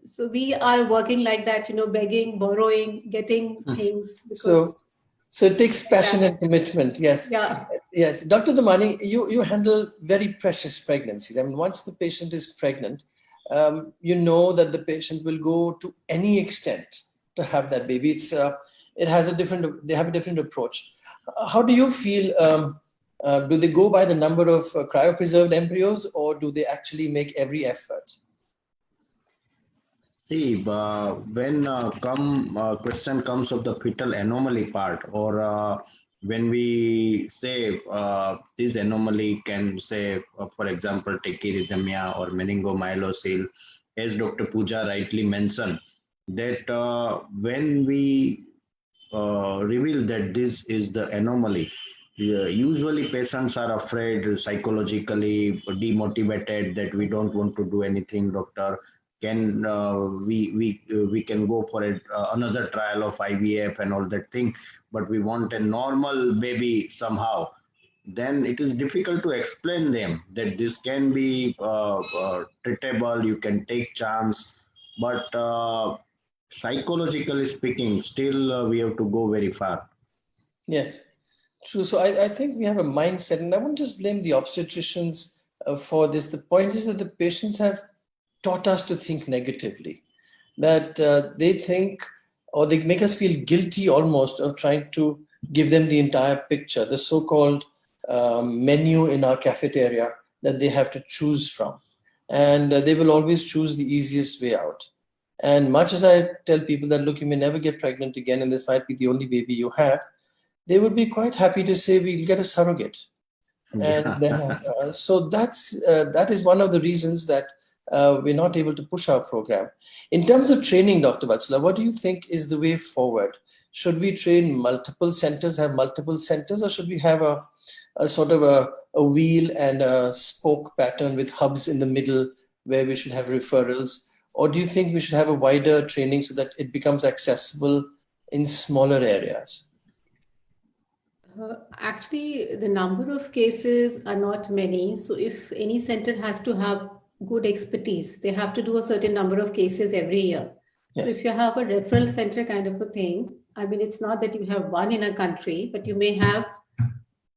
so we are working like that, begging, borrowing, getting things because. So it takes passion and commitment. Yes. Yeah. Yes. Dr. Damani, you handle very precious pregnancies. I mean, once the patient is pregnant, you know that the patient will go to any extent to have that baby. They have a different approach. How do you feel? Do they go by the number of cryopreserved embryos, or do they actually make every effort? See, when question comes of the fetal anomaly part, or when we say this anomaly can say, for example, tachyarrhythmia or meningomyelocele, as Dr. Pooja rightly mentioned, that when we reveal that this is the anomaly, usually patients are afraid, psychologically demotivated, that we don't want to do anything, doctor. Can we can go for another trial of IVF and all that thing, but we want a normal baby somehow. Then it is difficult to explain them that this can be treatable, you can take chance, but psychologically speaking, still we have to go very far. Yes, true. So I think we have a mindset, and I won't just blame the obstetricians for this. The point is that the patients have taught us to think negatively, that they think, or they make us feel guilty almost of trying to give them the entire picture, the so-called menu in our cafeteria that they have to choose from. And they will always choose the easiest way out. And much as I tell people that, look, you may never get pregnant again, and this might be the only baby you have, they would be quite happy to say, we'll get a surrogate. Yeah. And so that is one of the reasons that we're not able to push our program. In terms of training, Dr. Vatsala, what do you think is the way forward? Should we train multiple centers, have multiple centers, or should we have a sort of a wheel and a spoke pattern with hubs in the middle where we should have referrals? Or do you think we should have a wider training so that it becomes accessible in smaller areas? Actually, the number of cases are not many. So if any center has to have good expertise, they have to do a certain number of cases every year. Yes. So if you have a referral center kind of a thing, I mean, it's not that you have one in a country, but you may have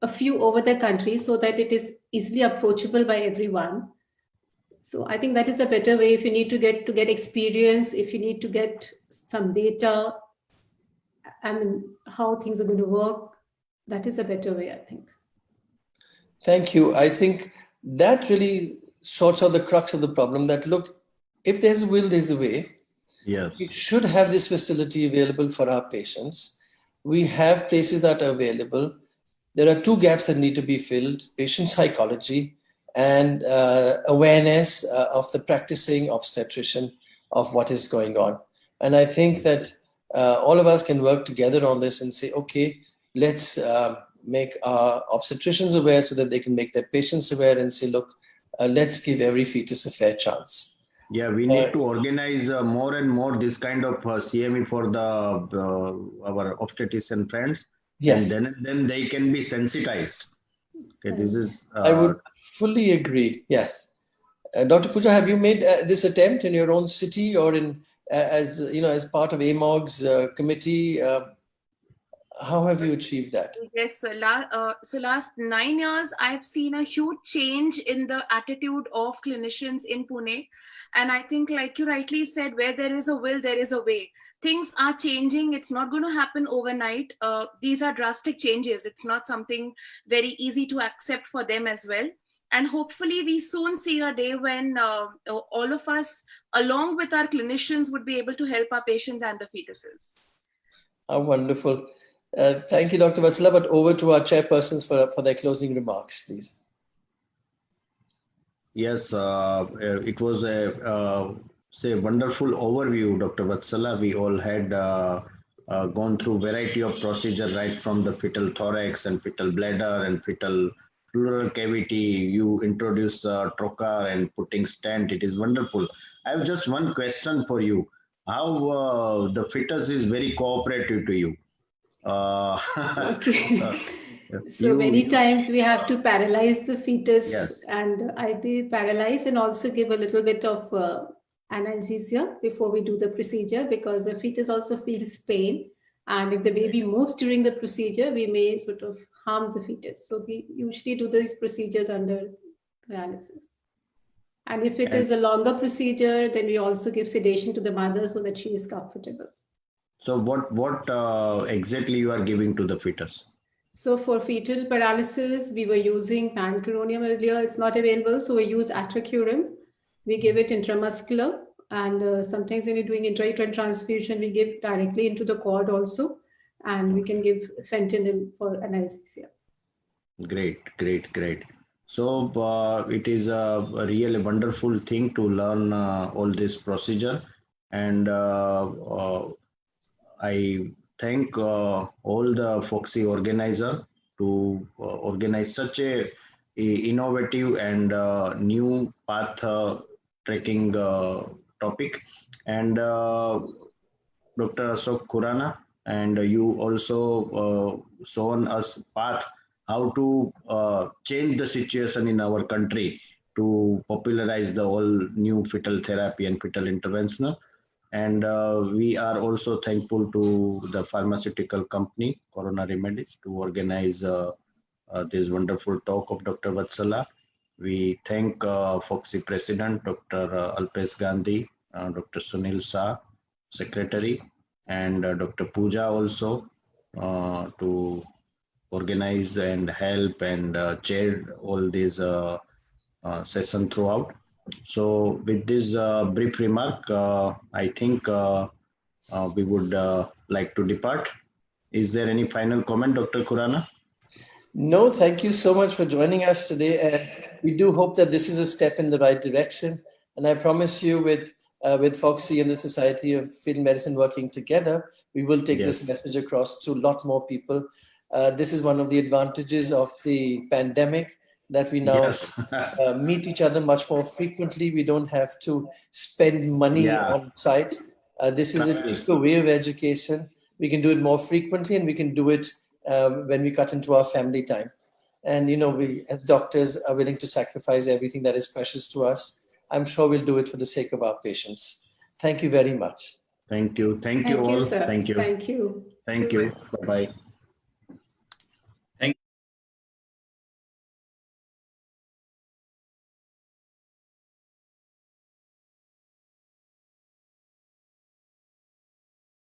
a few over the country so that it is easily approachable by everyone. So I think that is a better way. If you need to get experience, if you need to get some data, I mean, how things are going to work, that is a better way, I think. Thank you. I think that really sorts out the crux of the problem, that look, if there's a will, there's a way. Yes. We should have this facility available for our patients. We have places that are available. There are two gaps that need to be filled: patient psychology and awareness of the practicing obstetrician of what is going on. And I think that all of us can work together on this and say, okay, let's make our obstetricians aware so that they can make their patients aware and say, look, let's give every fetus a fair chance. Yeah, we need to organize more and more this kind of CME for our obstetrician friends. Yes. And then they can be sensitized. Okay, this is. I would fully agree. Yes. Dr. Pooja, have you made this attempt in your own city or in as part of AMOG's committee? How have you achieved that? Yes, so last 9 years, I've seen a huge change in the attitude of clinicians in Pune. And I think, like you rightly said, where there is a will, there is a way. Things are changing. It's not going to happen overnight. These are drastic changes. It's not something very easy to accept for them as well. And hopefully we soon see a day when all of us, along with our clinicians, would be able to help our patients and the fetuses. How wonderful. Thank you, Dr. Vatsala, but over to our chairpersons for their closing remarks, please. Yes, it was a wonderful overview, Dr. Vatsala. We all had gone through variety of procedure, right from the fetal thorax and fetal bladder and fetal pleural cavity. You introduced trocar and putting stent. It is wonderful. I have just one question for you. How the fetus is very cooperative to you. Okay. So many times we have to paralyze the fetus Yes. and either paralyze and also give a little bit of analgesia before we do the procedure, because the fetus also feels pain. And if the baby moves during the procedure, we may sort of harm the fetus. So we usually do these procedures under paralysis. And if it is a longer procedure, then we also give sedation to the mother so that she is comfortable. So what exactly you are giving to the fetus? So for fetal paralysis, we were using pancuronium earlier. It's not available, so we use atracurum. We give it intramuscular, and sometimes when you're doing intrauterine transfusion, we give directly into the cord also, and we can give fentanyl for analgesia. Great. So it is a really wonderful thing to learn all this procedure, and I thank all the Foxy organizer to organize such a innovative and new path tracking topic. And Dr. Ashok Khurana, and you also shown us path how to change the situation in our country to popularize the all new fetal therapy and fetal interventional. And we are also thankful to the pharmaceutical company Corona Remedies to organize this wonderful talk of Dr. Vatsala. We thank Foxy President Dr. Alpesh Gandhi, Dr. Sunil Shah, Secretary, and Dr. Pooja also to organize and help and chair all these session throughout. So with this brief remark, I think we would like to depart. Is there any final comment, Dr. Khurana? No, thank you so much for joining us today. And we do hope that this is a step in the right direction. And I promise you with Foxy and the Society of Fetal Medicine working together, we will take this message across to a lot more people. This is one of the advantages of the pandemic, that we now meet each other much more frequently. We don't have to spend money on site. This is a cheaper way of education. We can do it more frequently, and we can do it when we cut into our family time. And, you know, we as doctors are willing to sacrifice everything that is precious to us. I'm sure we'll do it for the sake of our patients. Thank you very much. Thank you. Thank you all. Sir. Thank you. Thank you. Thank you. Bye-bye.